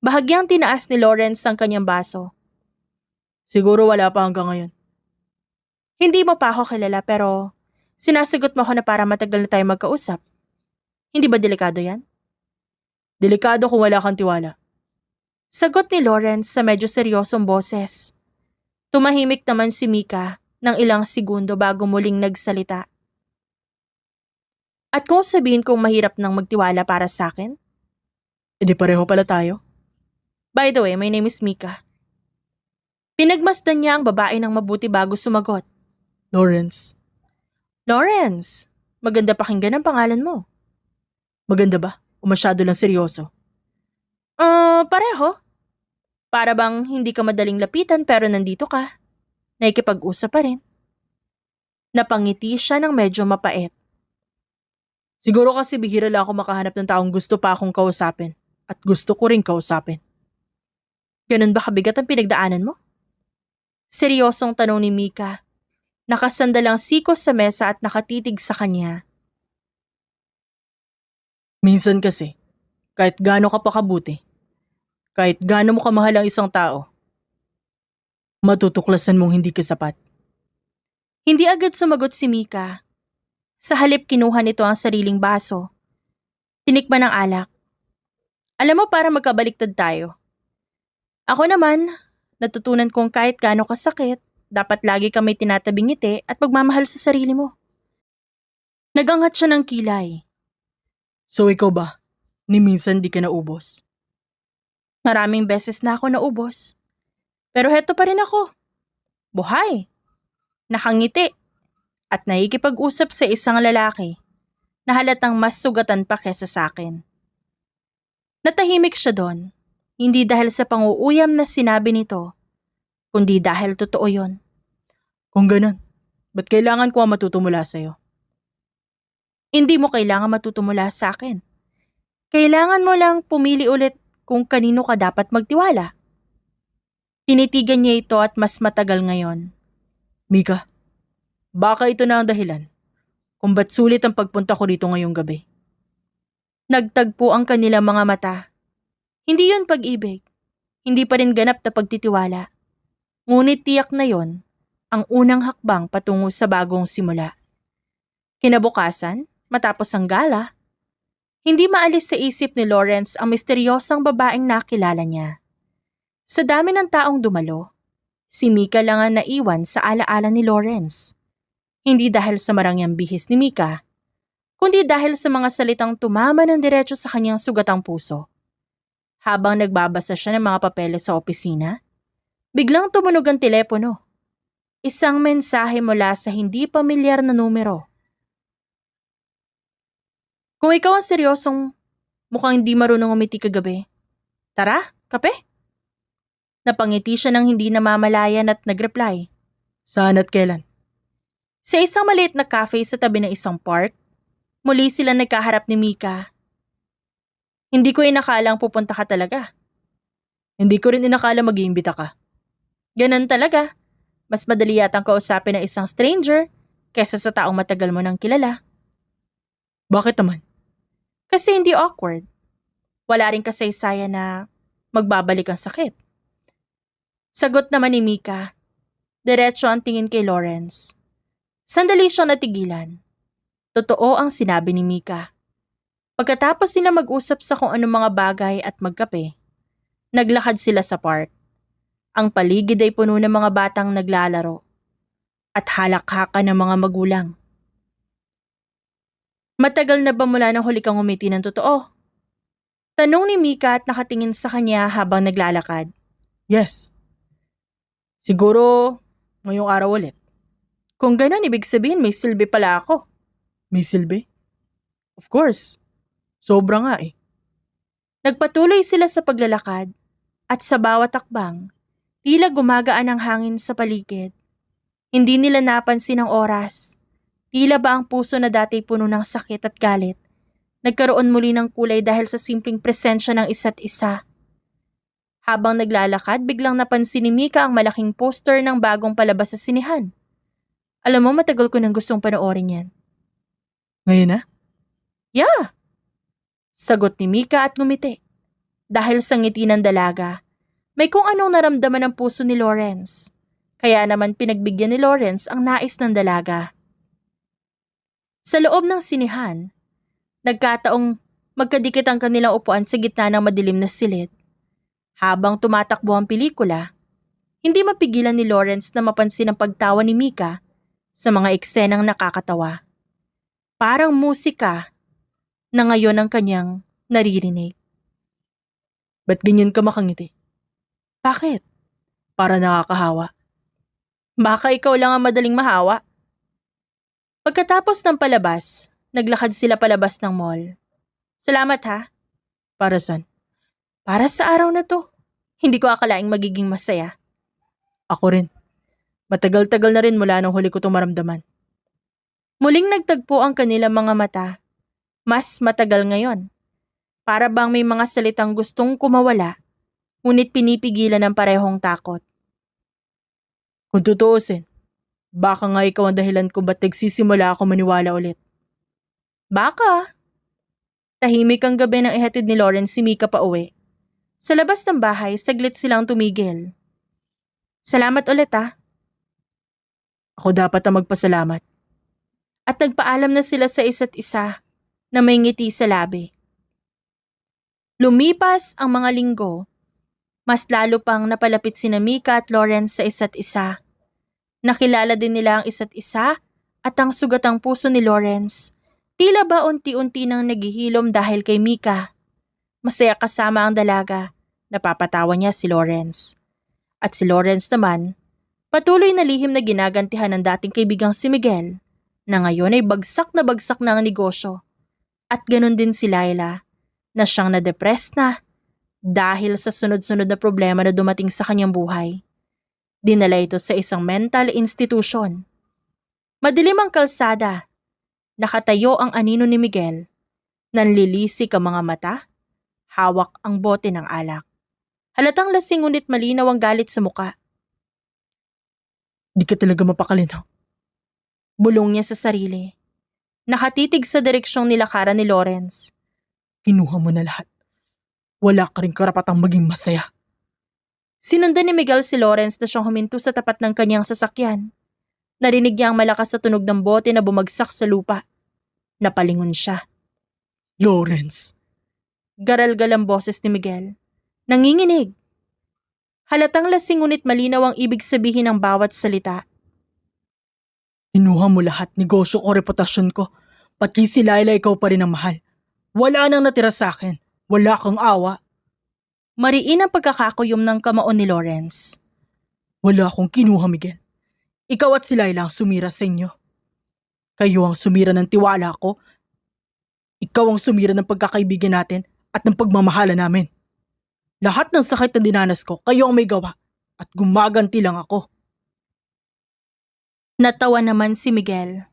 Speaker 1: Bahagyang tinaas ni Lawrence ang kanyang baso.
Speaker 2: Siguro wala pa hanggang ngayon.
Speaker 1: Hindi mo pa ako kilala pero sinasagot mo ako na para matagal na tayo magkausap. Hindi ba delikado yan?
Speaker 2: Delikado kung wala kang tiwala.
Speaker 1: Sagot ni Lawrence sa medyo seryosong boses. Tumahimik naman si Mika ng ilang segundo bago muling nagsalita. At kung sabihin kong mahirap nang magtiwala para sa akin?
Speaker 2: Edi pareho pala tayo.
Speaker 1: By the way, my name is Mika. Pinagmasdan niya ang babae ng mabuti bago sumagot.
Speaker 2: Lawrence.
Speaker 1: Lawrence, maganda pakinggan ang pangalan mo.
Speaker 2: Maganda ba? O masyado lang seryoso?
Speaker 1: Pareho. Para bang hindi ka madaling lapitan pero nandito ka. Nakikipag-usap pa rin. Napangiti siya ng medyo mapait.
Speaker 2: Siguro kasi bihira lang ako makahanap ng taong gusto pa akong kausapin. At gusto ko rin kausapin.
Speaker 1: Ganun ba kabigat ang pinagdaanan mo? Seryosong tanong ni Mika. Nakasandalang sikos sa mesa at nakatitig sa kanya.
Speaker 2: Minsan kasi, kahit gaano ka pa kabuti, kahit gaano mo kamahal ang isang tao, matutuklasan mong hindi ka sapat.
Speaker 1: Hindi agad sumagot si Mika. Sa halip kinuha nito ang sariling baso. Tinikman ng alak. Alam mo para magkabaliktad tayo. Ako naman, natutunan kong kahit gaano kasakit, dapat lagi ka may tinatabing ngiti at pagmamahal sa sarili mo. Nagangat siya ng kilay.
Speaker 2: So ikaw ba, ni minsan di ka naubos?
Speaker 1: Maraming beses na ako naubos. Pero heto pa rin ako. Buhay. Nakangiti. At nakikipag-usap sa isang lalaki na halatang mas sugatan pa kesa sa akin. Natahimik siya doon. Hindi dahil sa panguuyam na sinabi nito, kundi dahil totoo yon.
Speaker 2: Kung ganun, ba't kailangan ko ang matutumula sa'yo?
Speaker 1: Hindi mo kailangan matuto mula sa akin. Kailangan mo lang pumili ulit kung kanino ka dapat magtiwala. Tinitigan niya ito at mas matagal ngayon.
Speaker 2: Mika, baka ito na ang dahilan kung ba't sulit ang pagpunta ko rito ngayong gabi.
Speaker 1: Nagtagpo ang kanilang mga mata. Hindi yun pag-ibig. Hindi pa rin ganap na pagtitiwala. Ngunit tiyak na yon ang unang hakbang patungo sa bagong simula. Kinabukasan, matapos ang gala, hindi maalis sa isip ni Lawrence ang misteryosang babaeng nakilala niya. Sa dami ng taong dumalo, si Mika lang ang naiwan sa alaala ni Lawrence. Hindi dahil sa marangyang bihis ni Mika, kundi dahil sa mga salitang tumama ng diretso sa kanyang sugatang puso. Habang nagbabasa siya ng mga papeles sa opisina, biglang tumunog ang telepono. Isang mensahe mula sa hindi pamilyar na numero. Kung ikaw ang seryosong mukhang hindi marunong umiti kagabi, tara, kape? Napangiti siya ng hindi namamalayan at nagreply.
Speaker 2: Saan at kailan?
Speaker 1: Sa isang maliit na cafe sa tabi ng isang park, muli sila nagkaharap ni Mika. Hindi ko inakalang pupunta ka talaga.
Speaker 2: Hindi ko rin inakala mag-iimbita ka.
Speaker 1: Ganun talaga. Mas madali yatang kausapin ng isang stranger kesa sa taong matagal mo nang kilala.
Speaker 2: Bakit naman?
Speaker 1: Kasi hindi awkward. Wala rin kasaysayan na magbabalik ang sakit. Sagot naman ni Mika. Diretso ang tingin kay Lawrence. Sandali siyang natigilan. Totoo ang sinabi ni Mika. Pagkatapos nila mag-usap sa kung anong mga bagay at magkape, naglakad sila sa park. Ang paligid ay puno ng mga batang naglalaro at halakhakan ng mga magulang. Matagal na ba mula nang huli kang umiti ng totoo? Tanong ni Mika at nakatingin sa kanya habang naglalakad.
Speaker 2: Yes. Siguro ngayong araw ulit.
Speaker 1: Kung ganun, ibig sabihin may silbi pala ako.
Speaker 2: May silbi? Of course. Sobra nga eh.
Speaker 1: Nagpatuloy sila sa paglalakad at sa bawat takbang, tila gumagaan ang hangin sa paligid. Hindi nila napansin ang oras. Tila ba ang puso na dati puno ng sakit at galit, nagkaroon muli ng kulay dahil sa simpleng presensya ng isa't isa. Habang naglalakad, biglang napansin ni Mika ang malaking poster ng bagong palabas sa sinihan. Alam mo, matagal ko nang gustong panoorin yan.
Speaker 2: Ngayon na?
Speaker 1: Yeah! Sagot ni Mika at ngumiti. Dahil sa ngiti ng dalaga, may kung anong naramdaman ng puso ni Lawrence. Kaya naman pinagbigyan ni Lawrence ang nais ng dalaga. Sa loob ng sinihan, nagkataong magkadikit ang kanilang upuan sa gitna ng madilim na silid. Habang tumatakbo ang pelikula, hindi mapigilan ni Lawrence na mapansin ang pagtawa ni Mika sa mga eksenang nakakatawa. Parang musika na ngayon ang kanyang naririnig.
Speaker 2: Ba't ganyan ka makangiti?
Speaker 1: Bakit?
Speaker 2: Para nakakahawa.
Speaker 1: Baka ikaw lang ang madaling mahawa. Pagkatapos ng palabas, naglakad sila palabas ng mall. Salamat ha.
Speaker 2: Para saan?
Speaker 1: Para sa araw na to. Hindi ko akalaing magiging masaya.
Speaker 2: Ako rin. Matagal-tagal na rin mula nung huli ko itong maramdaman.
Speaker 1: Muling nagtagpo ang kanilang mga mata. Mas matagal ngayon. Para bang may mga salitang gustong kumawala, ngunit pinipigilan ng parehong takot.
Speaker 2: Kung tutuusin, baka nga ikaw ang dahilan kung ba't nagsisimula ako maniwala ulit.
Speaker 1: Baka. Tahimik ang gabi nang ihatid ni Lawrence si Mika pa uwi. Sa labas ng bahay, saglit silang tumigil. Salamat ulit ah.
Speaker 2: Ako dapat ang magpasalamat.
Speaker 1: At nagpaalam na sila sa isa't isa na may ngiti sa labi. Lumipas ang mga linggo, mas lalo pang napalapit sina Mika at Lawrence sa isa't isa. Nakilala din nila ang isa't isa at ang sugatang puso ni Lawrence. Tila ba unti-unti nang naghihilom dahil kay Mika. Masaya kasama ang dalaga, napapatawa niya si Lawrence. At si Lawrence naman, patuloy na lihim na ginagantihan ng dating kaibigang si Miguel, na ngayon ay bagsak na ang negosyo. At ganun din si Laila, na siyang na-depress na dahil sa sunod-sunod na problema na dumating sa kanyang buhay. Dinala ito sa isang mental institution. Madilim ang kalsada, Nakatayo ang anino ni Miguel. Nanlilisik ang mga mata. Hawak ang bote ng alak. Halatang lasing ngunit malinaw ang galit sa muka.
Speaker 2: Di ka talaga mapakali, no?
Speaker 1: Bulong niya sa sarili. Nakatitig sa direksyong nilakaran ni Lawrence.
Speaker 2: Kinuha mo na lahat. Wala ka rin karapatang maging masaya.
Speaker 1: Sinundan ni Miguel si Lawrence na siyang huminto sa tapat ng kanyang sasakyan. Narinig niya ang malakas sa tunog ng bote na bumagsak sa lupa. Napalingon siya.
Speaker 2: Lawrence.
Speaker 1: Garalgal ang boses ni Miguel. Nanginginig. Halatang lasing ngunit malinaw ang ibig sabihin ng bawat salita.
Speaker 2: Kinuha mo lahat, negosyo ko, reputasyon ko. Pati si Laila, ikaw pa rin ang mahal. Wala nang natira sa akin. Wala kang awa.
Speaker 1: Mariin ang pagkakakuyom ng kamao ni Lawrence.
Speaker 2: Wala akong kinuha, Miguel. Ikaw at si Laila ang sumira sa inyo. Kayo ang sumira ng tiwala ko. Ikaw ang sumira ng pagkakaibigan natin at ng pagmamahala namin. Lahat ng sakit na dinanas ko, kayo ang may gawa. At gumaganti lang ako.
Speaker 1: Natawa naman si Miguel.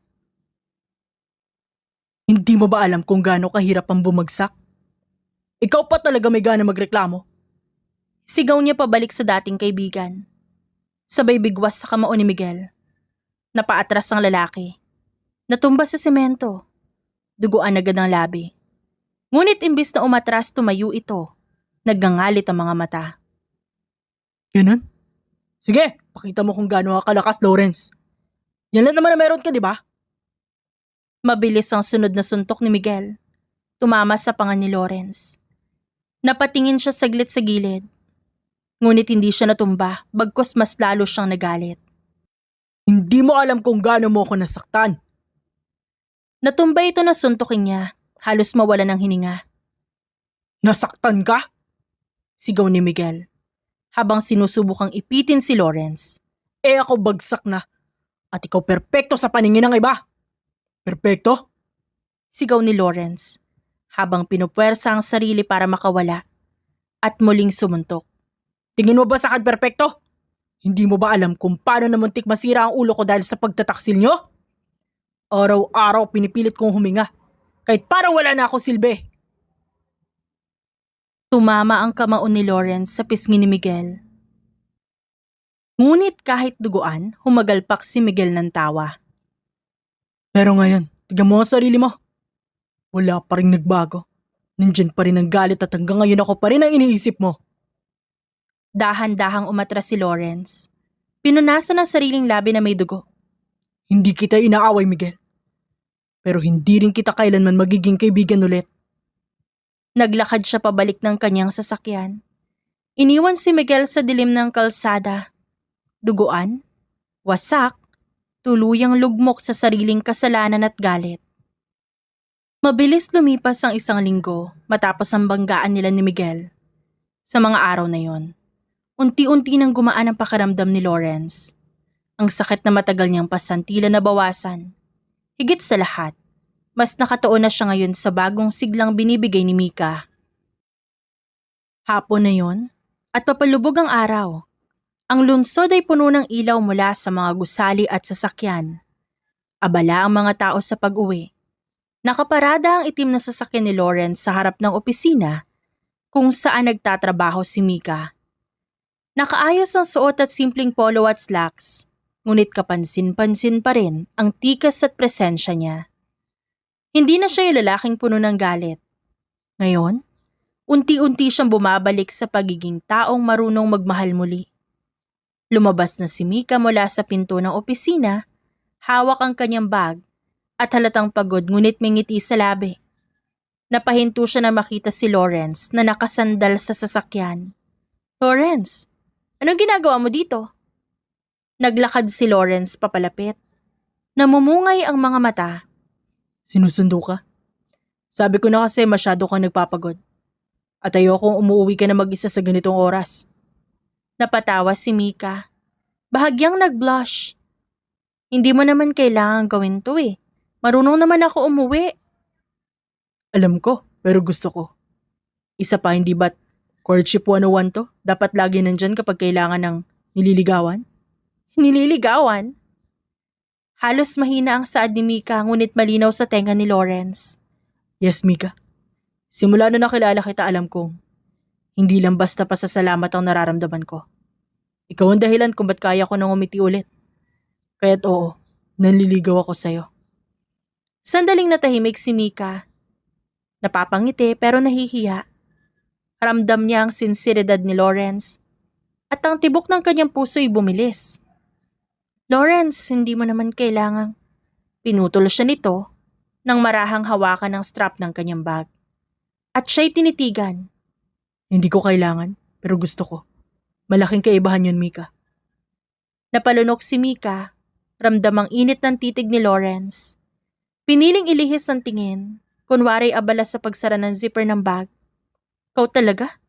Speaker 2: Hindi mo ba alam kung gaano kahirap ang bumagsak? Ikaw pa talaga may gana magreklamo.
Speaker 1: Sigaw niya pabalik sa dating kaibigan. Sabay bigwas sa kamao ni Miguel. Napaatras ang lalaki. Natumba sa semento. Duguan agad ang labi. Ngunit imbis na umatras, tumayo ito. Nagngangalit ang mga mata.
Speaker 2: Ganun? Sige, pakita mo kung gaano ka kalakas, Lawrence. Yan lang naman na meron ka, di ba?
Speaker 1: Mabilis ang sunod na suntok ni Miguel. Tumama sa panga ni Lawrence. Napatingin siya saglit sa gilid. Ngunit hindi siya natumba, bagkus mas lalo siyang nagalit.
Speaker 2: Hindi mo alam kung gaano mo ako nasaktan.
Speaker 1: Natumba ito na suntokin niya, halos mawala ng hininga.
Speaker 2: Nasaktan ka?
Speaker 1: Sigaw ni Miguel, habang sinusubukang ipitin si Lawrence.
Speaker 2: Ako bagsak na. At ikaw perpekto sa paningin ng iba. Perpekto?
Speaker 1: Sigaw ni Lawrence, habang pinupwersa ang sarili para makawala. At muling sumuntok.
Speaker 2: Tingin mo ba sa akin perpekto? Hindi mo ba alam kung paano namuntik masira ang ulo ko dahil sa pagtataksil nyo? Araw-araw pinipilit kong huminga. Kahit parang wala na ako silbi.
Speaker 1: Tumama ang kamao ni Lawrence sa pisngi ni Miguel. Ngunit kahit duguan, humagalpak si Miguel ng tawa.
Speaker 2: Pero ngayon, tignan mo ang sarili mo. Wala pa rin nagbago. Nandyan pa rin ang galit at hanggang ngayon ako pa rin ang iniisip mo.
Speaker 1: Dahan-dahang umatras si Lawrence. Pinunasan ang sariling labi na may dugo.
Speaker 2: Hindi kita inaaway, Miguel. Pero hindi rin kita kailanman magiging kaibigan ulit.
Speaker 1: Naglakad siya pabalik ng kanyang sasakyan. Iniwan si Miguel sa dilim ng kalsada. Duguan, wasak, tuluyang lugmok sa sariling kasalanan at galit. Mabilis lumipas ang 1 linggo matapos ang banggaan nila ni Miguel. Sa mga araw na yon, unti-unti nang gumaan ang pakiramdam ni Lawrence. Ang sakit na matagal niyang pasantila na bawasan. Higit sa lahat, mas nakatuon na siya ngayon sa bagong siglang binibigay ni Mika. Hapon na yon, at papalubog ang araw. Ang lungsod ay puno ng ilaw mula sa mga gusali at sasakyan. Abala ang mga tao sa pag-uwi. Nakaparada ang itim na sasakyan ni Lawrence sa harap ng opisina kung saan nagtatrabaho si Mika. Nakaayos ang suot at simpleng polo at slacks, ngunit kapansin-pansin pa rin ang tikas at presensya niya. Hindi na siya yung lalaking puno ng galit. Ngayon, unti-unti siyang bumabalik sa pagiging taong marunong magmahal muli. Lumabas na si Mika mula sa pinto ng opisina, hawak ang kanyang bag at halatang pagod ngunit may ngiti sa labi. Napahinto siya na makita si Lawrence na nakasandal sa sasakyan. Lawrence, anong ginagawa mo dito? Naglakad si Lawrence papalapit. Namumungay ang mga mata.
Speaker 2: Sinusundo ka? Sabi ko na kasi masyado kang nagpapagod. At ayokong umuwi ka na mag-isa sa ganitong oras.
Speaker 1: Napatawa si Mika. Bahagyang nag-blush. Hindi mo naman kailangan gawin to eh. Marunong naman ako umuwi.
Speaker 2: Alam ko, pero gusto ko. Isa pa, hindi ba't courtship 101 to? Dapat lagi nandyan kapag kailangan ng nililigawan?
Speaker 1: Nililigawan? Halos mahina ang saad ni Mika ngunit malinaw sa tenga ni Lawrence.
Speaker 2: Yes, Mika. Simula na nakilala kita alam kong hindi lang basta pasasalamat ang nararamdaman ko. Ikaw ang dahilan kung ba't kaya ko nang umiti ulit. Kaya't oo, nanliligaw ako sa'yo.
Speaker 1: Sandaling natahimik si Mika. Napapangiti pero nahihiya. Ramdam niya ang sinseridad ni Lawrence at ang tibok ng kanyang puso'y bumilis. Lawrence, hindi mo naman kailangang. Pinutol siya nito nang marahang hawakan ng strap ng kanyang bag. At siya'y tinitigan.
Speaker 2: Hindi ko kailangan, pero gusto ko. Malaking kaibahan yun, Mika.
Speaker 1: Napalunok si Mika, ramdam ang init ng titig ni Lawrence. Piniling ilihis ang tingin, kunwari abala sa pagsara ng zipper ng bag. Kau talaga?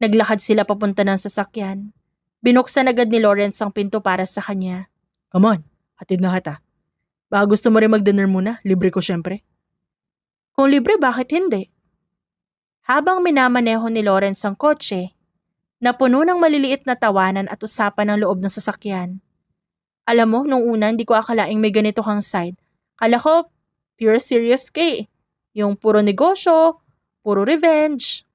Speaker 1: Naglakad sila papunta ng sasakyan. Binuksan agad ni Lawrence ang pinto para sa kanya.
Speaker 2: Come on, hatid na kita. Baka gusto mo rin mag-dinner muna, libre ko syempre.
Speaker 1: Kung libre, bakit hindi? Habang minamaneho ni Lawrence ang kotse, napuno ng maliliit na tawanan at usapan ng loob ng sasakyan. Alam mo, nung una hindi ko akalaing may ganito kang side. Kala ko, pure serious ka eh. Yung puro negosyo, puro revenge.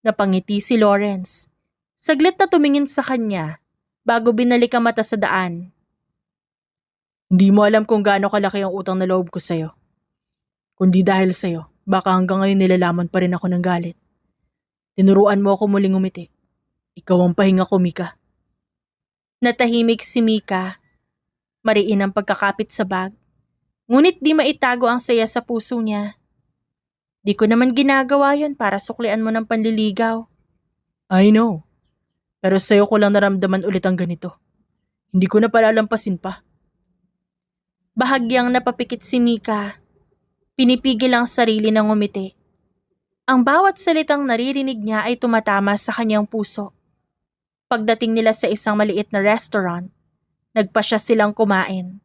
Speaker 1: Napangiti si Lawrence. Saglit na tumingin sa kanya bago binalik ang mata sa daan.
Speaker 2: Hindi mo alam kung gaano kalaki ang utang na loob ko sa'yo. Kundi dahil sa'yo, baka hanggang ngayon nilalaman pa rin ako ng galit. Tinuruan mo ako muling umiti. Ikaw ang pahinga ko, Mika.
Speaker 1: Natahimik si Mika. Mariin ang pagkakapit sa bag. Ngunit di maitago ang saya sa puso niya. Di ko naman ginagawa yon para suklian mo ng panliligaw.
Speaker 2: I know. Pero sa'yo ko lang naramdaman ulit ang ganito. Hindi ko na palalampasin pa.
Speaker 1: Bahagyang napapikit si Mika. Pinipigil ang sarili ng umiti. Ang bawat salitang naririnig niya ay tumatama sa kanyang puso. Pagdating nila sa isang maliit na restaurant, nagpasya silang kumain.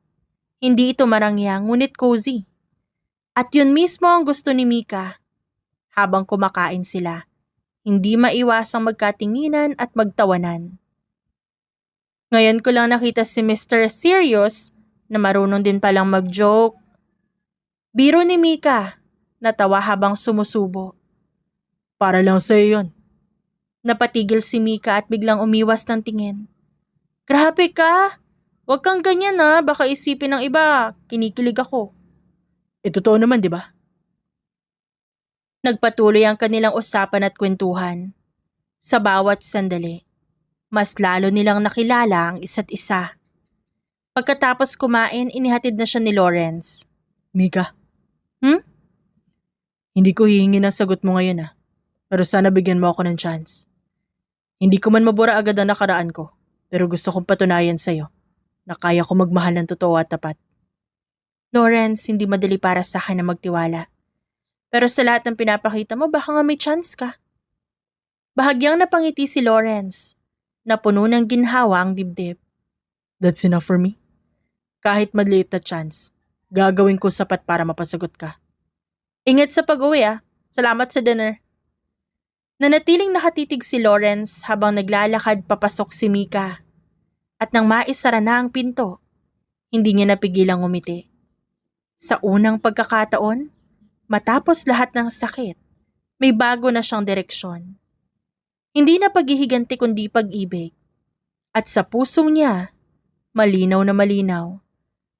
Speaker 1: Hindi ito marangyang ngunit cozy. At yun mismo ang gusto ni Mika. Habang kumakain sila, hindi maiwasang magkatinginan at magtawanan. Ngayon ko lang nakita si Mr. Serious na marunong din palang mag-joke. Biro ni Mika, natawa habang sumusubo.
Speaker 2: Para lang sa'yo yun.
Speaker 1: Napatigil si Mika at biglang umiwas ng tingin. Grabe ka! Huwag kang ganyan baka isipin ng iba, kinikilig ako.
Speaker 2: Totoo naman, di ba?
Speaker 1: Nagpatuloy ang kanilang usapan at kwentuhan. Sa bawat sandali, mas lalo nilang nakilala ang isa't isa. Pagkatapos kumain, inihatid na siya ni Lawrence.
Speaker 2: Mika.
Speaker 1: Hmm?
Speaker 2: Hindi ko hihingi ng sagot mo ngayon pero sana bigyan mo ako ng chance. Hindi ko man mabura agad ang nakaraan ko, pero gusto kong patunayan sa'yo na kaya ko magmahal ng totoo at tapat.
Speaker 1: Lawrence, hindi madali para sa akin na magtiwala. Pero sa lahat ng pinapakita mo, baka nga may chance ka. Bahagyang napangiti si Lawrence, na puno ng ginhawa ang dibdib.
Speaker 2: That's enough for me. Kahit maliit na chance, gagawin ko sapat para mapasagot ka.
Speaker 1: Ingat sa pag-uwi Salamat sa dinner. Nanatiling nakatitig si Lawrence habang naglalakad papasok si Mika. At nang maisara na ang pinto, hindi niya napigilang umiti. Sa unang pagkakataon, matapos lahat ng sakit, may bago na siyang direksyon. Hindi na paghihiganti kundi pag-ibig. At sa puso niya, malinaw na malinaw,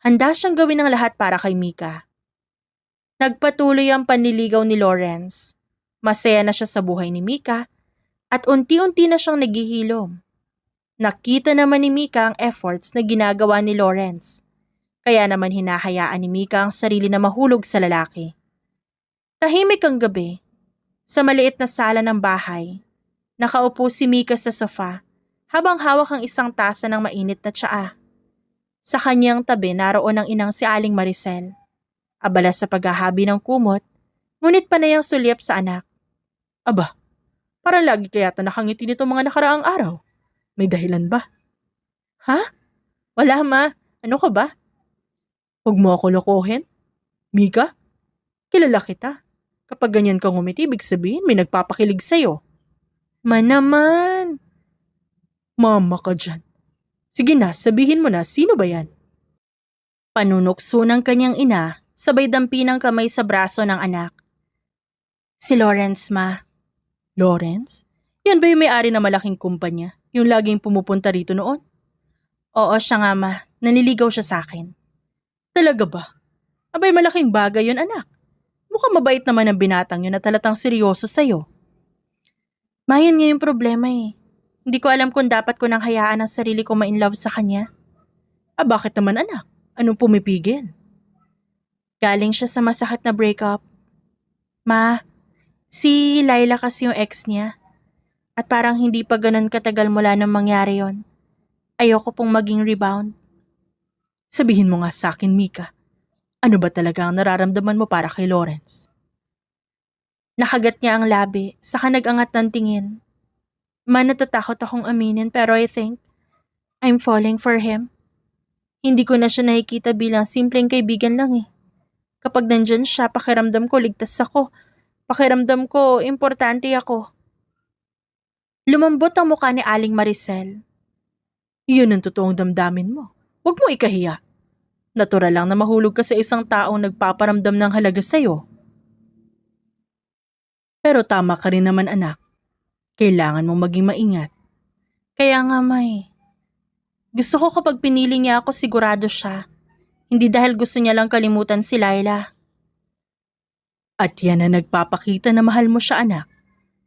Speaker 1: handa siyang gawin ang lahat para kay Mika. Nagpatuloy ang panliligaw ni Lawrence. Masaya na siya sa buhay ni Mika at unti-unti na siyang naghihilom. Nakita naman ni Mika ang efforts na ginagawa ni Lawrence. Kaya naman hinahayaan ni Mika ang sarili na mahulog sa lalaki. Tahimik ang gabi. Sa maliit na sala ng bahay, nakaupo si Mika sa sofa habang hawak ang isang tasa ng mainit na tsaa. Sa kanyang tabi naroon ang inang si Aling Maricel. Abala sa paghahabi ng kumot, ngunit panay ang sulyap sa anak.
Speaker 2: Aba, para lagi kaya nakangiti nito mga nakaraang araw. May dahilan ba?
Speaker 1: Ha? Wala ma, ano ka ba?
Speaker 2: Huwag mo ako lokohin. Mika, kilala kita. Kapag ganyan kang umiti, ibig sabihin may nagpapakilig sa'yo.
Speaker 1: Naman.
Speaker 2: Mama ka dyan. Sige na, sabihin mo na, sino ba yan?
Speaker 1: Panunukso ng kanyang ina, sabay dampi ng kamay sa braso ng anak. Si Lawrence, ma. Lawrence? Yan ba yung may-ari na malaking kumpanya? Yung laging pumupunta rito noon? Oo, siya nga, ma. Naniligaw siya sa akin. Talaga ba? Abay, malaking bagay yun, anak. Mukhang mabait naman ang binatang yun at halatang seryoso sa'yo. Ma, yun nga yung problema eh. Hindi ko alam kung dapat ko nang hayaan ang sarili ko ma-inlove sa kanya. Bakit naman, anak? Anong pumipigil? Galing siya sa masakit na breakup. Ma, si Laila kasi yung ex niya. At parang hindi pa ganun katagal mula nang mangyari yon. Ayoko pong maging rebound. Sabihin mo nga sa akin, Mika. Ano ba talaga ang nararamdaman mo para kay Lawrence? Nakagat niya ang labi, saka nag-angat ng tingin. Ma, natatakot akong aminin pero I think I'm falling for him. Hindi ko na siya nakikita bilang simpleng kaibigan lang eh. Kapag nandyan siya, pakiramdam ko ligtas ako. Pakiramdam ko, importante ako. Lumambot ang mukha ni Aling Maricel. Yun ang totoong damdamin mo. Huwag mo ikahiya. Natural lang na mahulog ka sa isang taong nagpaparamdam ng halaga sa'yo. Pero tama ka rin naman, anak. Kailangan mong maging maingat. Kaya nga, May. Gusto ko kapag pinili niya ako sigurado siya. Hindi dahil gusto niya lang kalimutan si Laila. At yan na nagpapakita na mahal mo siya, anak.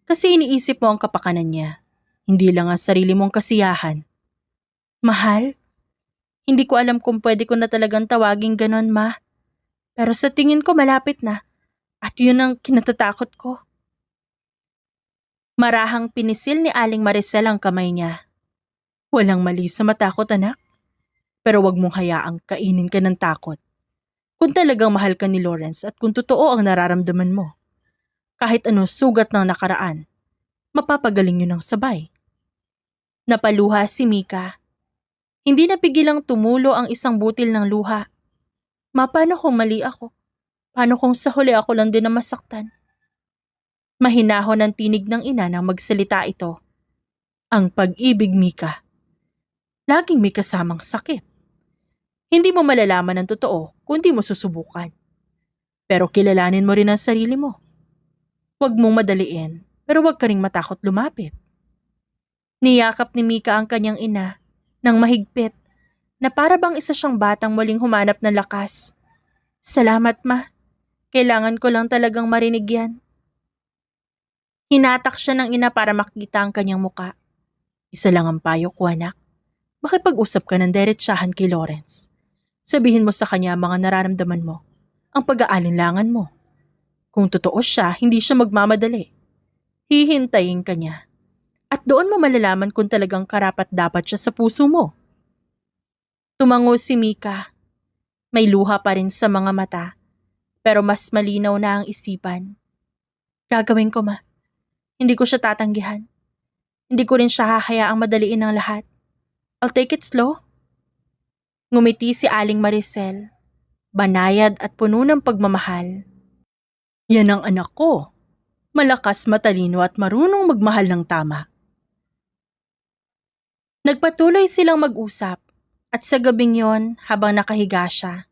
Speaker 1: Kasi iniisip mo ang kapakanan niya. Hindi lang ang sarili mong kasiyahan. Mahal? Hindi ko alam kung pwede ko na talagang tawaging ganon, ma. Pero sa tingin ko malapit na. At yun ang kinatatakot ko. Marahang pinisil ni Aling Maricel ang kamay niya. Walang mali sa matakot, anak. Pero wag mong hayaang kainin ka ng takot. Kung talagang mahal ka ni Lawrence at kung totoo ang nararamdaman mo. Kahit ano sugat ng nakaraan, mapapagaling yun ng sabay. Napaluha si Mika. Hindi napigilang tumulo ang isang butil ng luha. Ma, paano kung mali ako? Paano kung sa huli ako lang din na masaktan? Mahinahon ang tinig ng ina nang magsalita ito. Ang pag-ibig, Mika. Laging may kasamang sakit. Hindi mo malalaman ang totoo kung di mo susubukan. Pero kilalanin mo rin ang sarili mo. Huwag mong madaliin, pero huwag ka ring matakot lumapit. Niyakap ni Mika ang kanyang ina nang mahigpit na para bang isa siyang batang muling humanap ng lakas. Salamat, ma. Kailangan ko lang talagang marinig yan. Hinatak siya ng ina para makita ang kanyang muka. Isa lang ang payo ko, anak. Makipag-usap ka ng diretsahan kay Lawrence. Sabihin mo sa kanya ang mga nararamdaman mo, ang pag-aalinlangan mo. Kung totoo siya, hindi siya magmamadali. Hihintayin ka niya. At doon mo malalaman kung talagang karapat-dapat siya sa puso mo. Tumango si Mika. May luha pa rin sa mga mata, pero mas malinaw na ang isipan. Gagawin ko, ma. Hindi ko siya tatanggihan. Hindi ko rin siya hahayaang madaliin ang lahat. I'll take it slow. Ngumiti si Aling Maricel. Banayad at puno ng pagmamahal. Yan ang anak ko. Malakas, matalino at marunong magmahal ng tama. Nagpatuloy silang mag-usap at sa gabing yon habang nakahiga siya,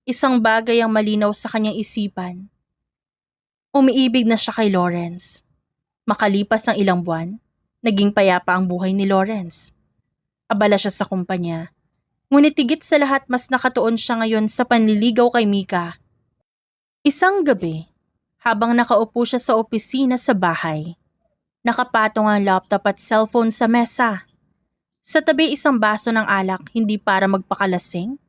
Speaker 1: isang bagay ang malinaw sa kanyang isipan. Umiibig na siya kay Lawrence. Makalipas ang ilang buwan, naging payapa ang buhay ni Lawrence. Abala siya sa kumpanya, ngunit higit sa lahat mas nakatuon siya ngayon sa panliligaw kay Mika. Isang gabi, habang nakaupo siya sa opisina sa bahay, nakapatong ang laptop at cellphone sa mesa. Sa tabi isang baso ng alak hindi para magpakalasing,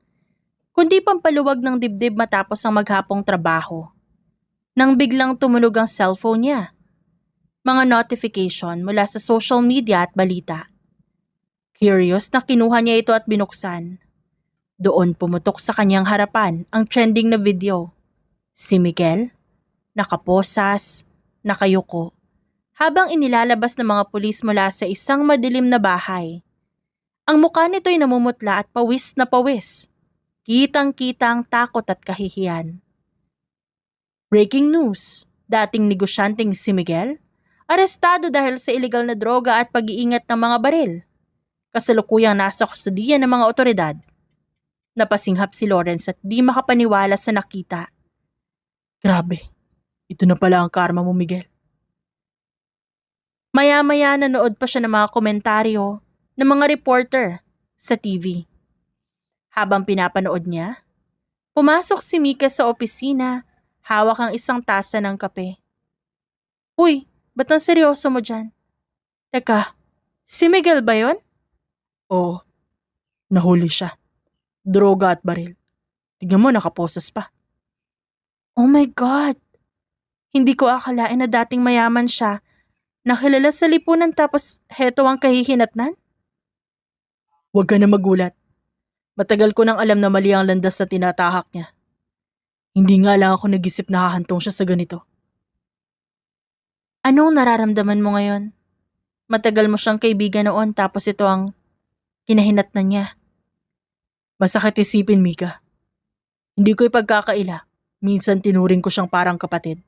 Speaker 1: kundi pampaluwag ng dibdib matapos ang maghapong trabaho. Nang biglang tumunog ang cellphone niya. Mga notification mula sa social media at balita. Curious na kinuha niya ito at binuksan. Doon pumutok sa kanyang harapan ang trending na video. Si Miguel, nakaposas, nakayuko, habang inilalabas ng mga pulis mula sa isang madilim na bahay. Ang mukha nito'y namumutla at pawis na pawis. Kitang-kita ang takot at kahihiyan. Breaking news, dating negosyanteng si Miguel, arestado dahil sa iligal na droga at pag-iingat ng mga baril. Kasalukuyang nasa kustudiya ng mga otoridad. Napasinghap si Lawrence at di makapaniwala sa nakita.
Speaker 2: Grabe, ito na pala ang karma mo, Miguel.
Speaker 1: Maya-maya nanood pa siya ng mga komentaryo ng mga reporter sa TV. Habang pinapanood niya, pumasok si Mika sa opisina, hawak ang isang tasa ng kape. Uy, ba't ang seryoso mo dyan? Teka, si Miguel ba yun?
Speaker 2: Oo, nahuli siya. Droga at baril. Tignan mo, nakaposas pa.
Speaker 1: Oh my God! Hindi ko akalain na dating mayaman siya, nakilala sa lipunan tapos heto ang kahihinatnan?
Speaker 2: Huwag ka na magulat. Matagal ko nang alam na mali ang landas na tinatahak niya. Hindi nga lang ako nag-isip na hahantong siya sa ganito.
Speaker 1: Anong nararamdaman mo ngayon? Matagal mo siyang kaibigan noon tapos ito ang kinahinatnan niya.
Speaker 2: Masakit isipin, Mika. Hindi ko ipagkakaila. Minsan tinuring ko siyang parang kapatid.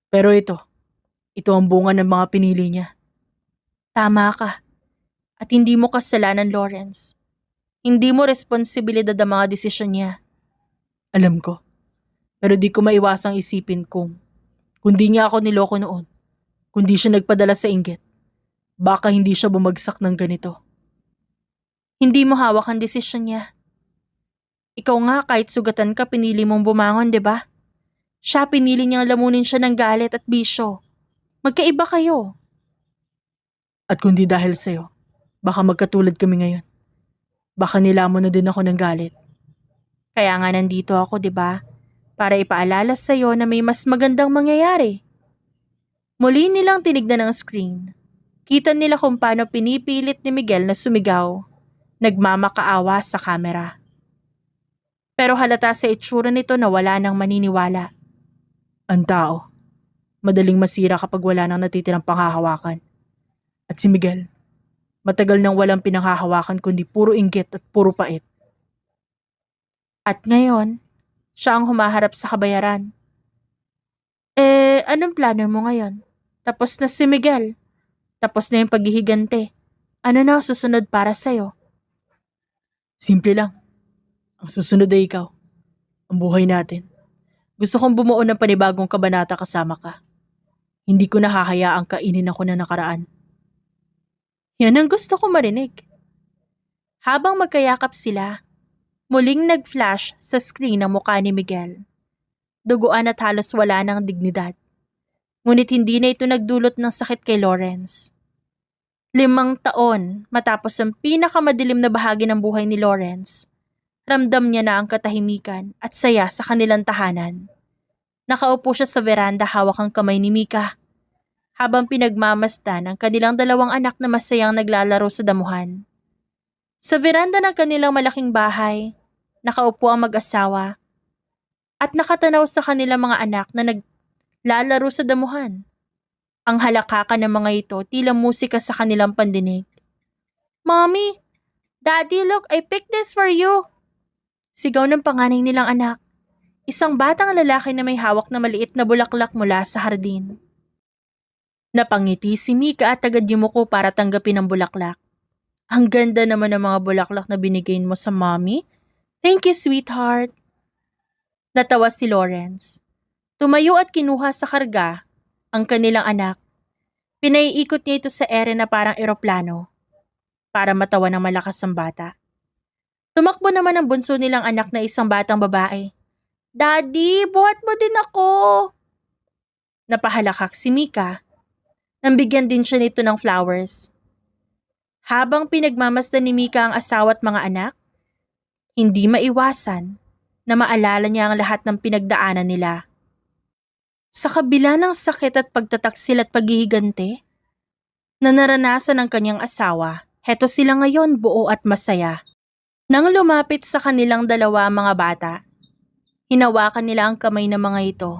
Speaker 2: Pero ito ang bunga ng mga pinili niya.
Speaker 1: Tama ka. At hindi mo kasalanan, Lawrence. Hindi mo responsibilidad ang mga desisyon niya.
Speaker 2: Alam ko. Pero di ko maiwasang isipin kung di niya ako niloko noon, kundi siya nagpadala sa inggit, baka hindi siya bumagsak ng ganito.
Speaker 1: Hindi mo hawak ang desisyon niya. Ikaw nga kahit sugatan ka pinili mong bumangon, di ba? Siya pinili niyang lamunin siya ng galit at bisyo. Magkaiba kayo.
Speaker 2: At kundi dahil sa'yo, baka magkatulad kami ngayon. Baka nilamon na din ako ng galit.
Speaker 1: Kaya nga nandito ako, di ba? Para ipaalala sa'yo na may mas magandang mangyayari. Muli nilang tinignan ang screen. Kita nila kung paano pinipilit ni Miguel na sumigaw. Nagmamakaawa sa kamera. Pero halata sa itsura nito na wala nang maniniwala.
Speaker 2: Ang tao, madaling masira kapag wala nang natitirang panghahawakan. At si Miguel, matagal nang walang pinanghahawakan kundi puro inggit at puro pait.
Speaker 1: At ngayon, siya ang humaharap sa kabayaran. Anong plano mo ngayon? Tapos na si Miguel. Tapos na yung paghihigante. Ano na ang susunod para sa'yo?
Speaker 2: Simple lang. Ang susunod ay ikaw. Ang buhay natin. Gusto kong bumuo ng panibagong kabanata kasama ka. Hindi ko nahahayaang kainin ako na nakaraan.
Speaker 1: Yan ang gusto ko marinig. Habang magkayakap sila, muling nag-flash sa screen ang mukha ni Miguel. Duguan at halos wala ng dignidad. Ngunit hindi na ito nagdulot ng sakit kay Lawrence. 5 taon matapos ang pinakamadilim na bahagi ng buhay ni Lawrence, ramdam niya na ang katahimikan at saya sa kanilang tahanan. Nakaupo siya sa veranda hawak ang kamay ni Mika, habang pinagmamasdan ang kanilang 2 anak na masayang naglalaro sa damuhan. Sa veranda ng kanilang malaking bahay, nakaupo ang mag-asawa at nakatanaw sa kanilang mga anak na naglalaro sa damuhan. Ang halakakan ng mga ito tila musika sa kanilang pandinig. Mommy! Daddy, look, I picked this for you! Sigaw ng panganay nilang anak. Isang batang lalaki na may hawak na maliit na bulaklak mula sa hardin. Napangiti si Mika at agad yumuko para tanggapin ang bulaklak. Ang ganda naman ng mga bulaklak na binigay mo sa mommy. Thank you, sweetheart. Natawa si Lawrence. Tumayo at kinuha sa karga ang kanilang anak. Pinaiikot niya ito sa ere na parang eroplano para matawa ng malakas ang bata. Tumakbo naman ang bunso nilang anak na isang batang babae. Daddy, buhat mo din ako! Napahalakak si Mika. Nambigyan din siya nito ng flowers. Habang pinagmamasdan ni Mika ang asawa at mga anak, hindi maiwasan na maalala niya ang lahat ng pinagdaanan nila. Sa kabila ng sakit at pagtataksil at paghihigante na naranasan ng kanyang asawa, heto sila ngayon buo at masaya. Nang lumapit sa kanilang 2 mga bata, hinawakan nila ang kamay ng mga ito.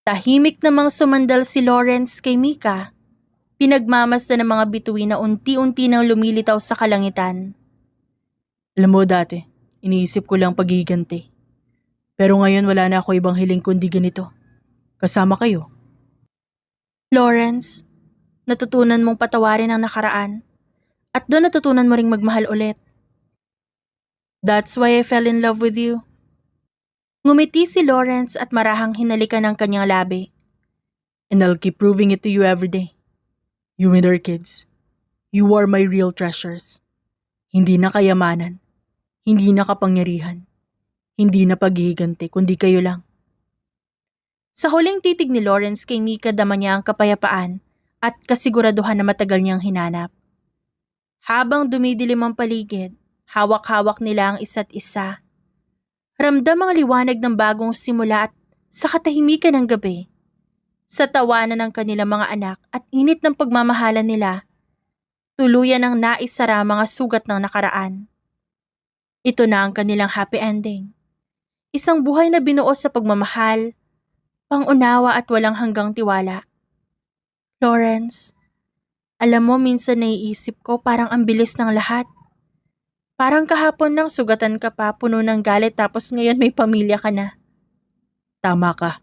Speaker 1: Tahimik namang sumandal si Lawrence kay Mika. Pinagmamasdan ng mga bituin na unti-unti nang lumilitaw sa kalangitan.
Speaker 2: Alam mo dati, iniisip ko lang paghihiganti. Pero ngayon wala na ako ibang hiling kundi ganito. Kasama kayo.
Speaker 1: Lawrence, natutunan mong patawarin ang nakaraan. At doon natutunan mo ring magmahal ulit. That's why I fell in love with you. Ngumiti si Lawrence at marahang hinalikan ng kanyang labi.
Speaker 2: And I'll keep proving it to you every day. You and our kids. You are my real treasures. Hindi na kayamanan. Hindi na kapangyarihan. Hindi na paghihiganti, kundi kayo lang.
Speaker 1: Sa huling titig ni Lawrence kay Mika, dama niya ang kapayapaan at kasiguraduhan na matagal niyang hinanap. Habang dumidilim ang paligid, hawak-hawak nila ang isa't isa. Ramdam ang liwanag ng bagong simula at sa katahimikan ng gabi. Sa tawanan ng kanilang mga anak at init ng pagmamahalan nila, tuluyan ang naisara mga sugat ng nakaraan. Ito na ang kanilang happy ending. Isang buhay na binuo sa pagmamahal, pangunawa at walang hanggang tiwala. Lawrence, alam mo minsan naiisip ko parang ang bilis ng lahat. Parang kahapon nang sugatan ka pa, puno ng galit tapos ngayon may pamilya ka na.
Speaker 2: Tama ka.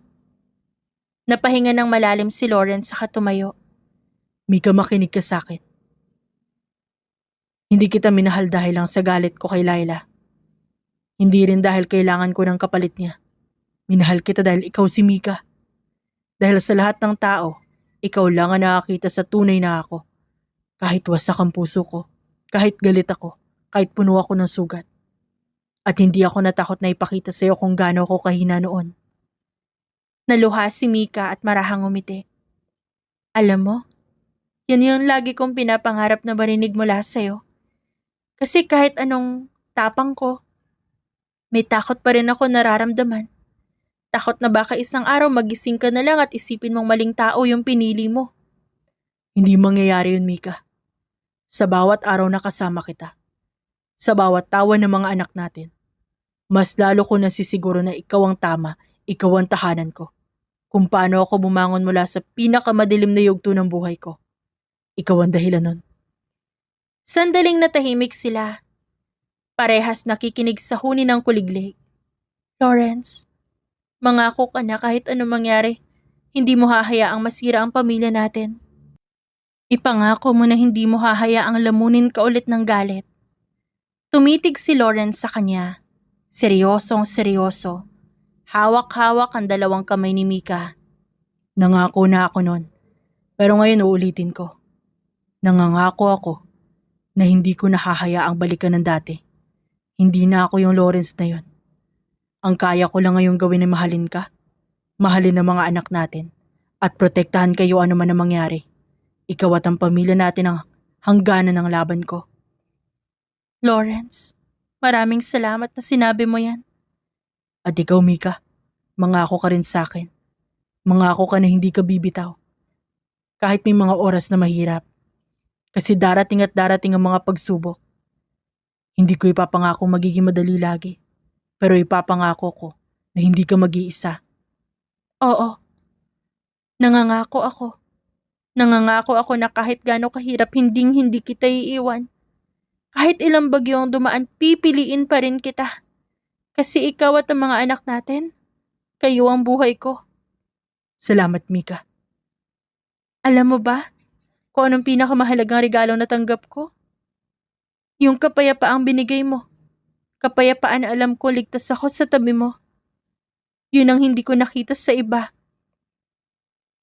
Speaker 1: Napahinga ng malalim si Lawrence sa tumayo.
Speaker 2: Mika, makinig ka sa akin. Hindi kita minahal dahil lang sa galit ko kay Laila. Hindi rin dahil kailangan ko ng kapalit niya. Minahal kita dahil ikaw si Mika. Dahil sa lahat ng tao, ikaw lang ang nakakita sa tunay na ako. Kahit wasak ang puso ko, kahit galit ako, kahit puno ako ng sugat. At hindi ako natakot na ipakita sa iyo kung gaano ako kahina noon.
Speaker 1: Naluha si Mika at marahang umiti. Alam mo, yan yung lagi kong pinapangarap na marinig mula sa'yo. Kasi kahit anong tapang ko, may takot pa rin ako nararamdaman. Takot na baka isang araw magising ka na lang at isipin mong maling tao yung pinili mo.
Speaker 2: Hindi mangyayari yun, Mika. Sa bawat araw na kasama kita, sa bawat tawa ng mga anak natin, mas lalo ko nasisiguro na ikaw ang tama, ikaw ang tahanan ko. Kung paano ako bumangon mula sa pinakamadilim na yugto ng buhay ko. Ikaw ang dahilan nun.
Speaker 1: Sandaling natahimik sila. Parehas nakikinig sa huni ng kuliglig. Lawrence, mangako ka na kahit ano mangyari, hindi mo hahayaang masira ang pamilya natin. Ipangako mo na hindi mo hahayaang lamunin ka ulit ng galit. Tumitig si Lawrence sa kanya. Seryosong seryoso. Hawak-hawak ang dalawang kamay ni Mika.
Speaker 2: Nangako na ako nun. Pero ngayon uulitin ko. Nangangako ako na hindi ko nahahayaang balikan ng dati. Hindi na ako yung Lawrence na yun. Ang kaya ko lang ngayong gawin ay mahalin ka, mahalin ang mga anak natin, at protektahan kayo ano man ang mangyari. Ikaw at ang pamilya natin ang hangganan ng laban ko.
Speaker 1: Lawrence, maraming salamat na sinabi mo yan.
Speaker 2: At ikaw, Mika, mangako ka rin sa akin. Mangako ka na hindi ka bibitaw. Kahit may mga oras na mahirap. Kasi darating at darating ang mga pagsubok. Hindi ko ipapangako magiging madali lagi. Pero ipapangako ko na hindi ka mag-iisa.
Speaker 1: Oo. Nangangako ako. Nangangako ako na kahit gaano kahirap, hindi kita iiwan. Kahit ilang bagyo ang dumaan, pipiliin pa rin kita. Kasi ikaw at ang mga anak natin, kayo ang buhay ko.
Speaker 2: Salamat, Mika.
Speaker 1: Alam mo ba kung anong pinakamahalagang regalo na tanggap ko? Yung kapayapaang binigay mo. Kapayapaan na alam ko ligtas ako sa tabi mo. Yun ang hindi ko nakita sa iba.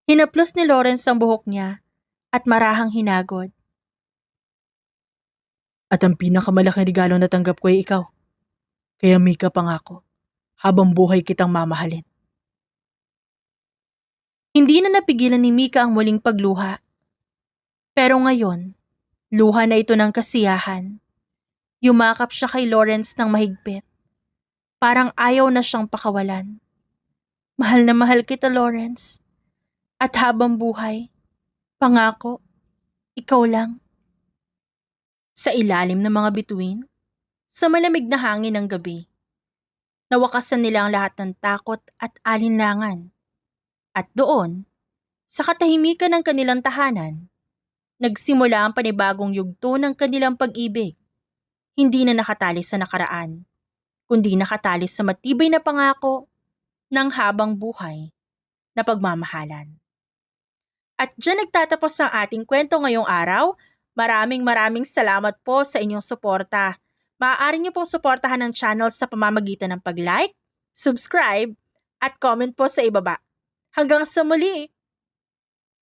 Speaker 1: Hinaplos ni Lawrence ang buhok niya at marahang hinagod.
Speaker 2: At ang pinakamalaking regalo na tanggap ko ay ikaw. Kaya Mika, pangako, habang buhay kitang mamahalin.
Speaker 1: Hindi na napigilan ni Mika ang muling pagluha. Pero ngayon, luha na ito ng kasiyahan. Yumakap siya kay Lawrence ng mahigpit. Parang ayaw na siyang pakawalan. Mahal na mahal kita, Lawrence. At habang buhay, pangako, ikaw lang. Sa ilalim ng mga bituin, sa malamig na hangin ng gabi, nawakasan nila ang lahat ng takot at alinlangan. At doon, sa katahimikan ng kanilang tahanan, nagsimula ang panibagong yugto ng kanilang pag-ibig. Hindi na nakatali sa nakaraan, kundi nakatali sa matibay na pangako ng habang buhay na pagmamahalan. At dyan nagtatapos ang ating kwento ngayong araw. Maraming salamat po sa inyong suporta. Maaari niyo pong suportahan ang channel sa pamamagitan ng pag-like, subscribe, at comment po sa ibaba. Hanggang sa muli!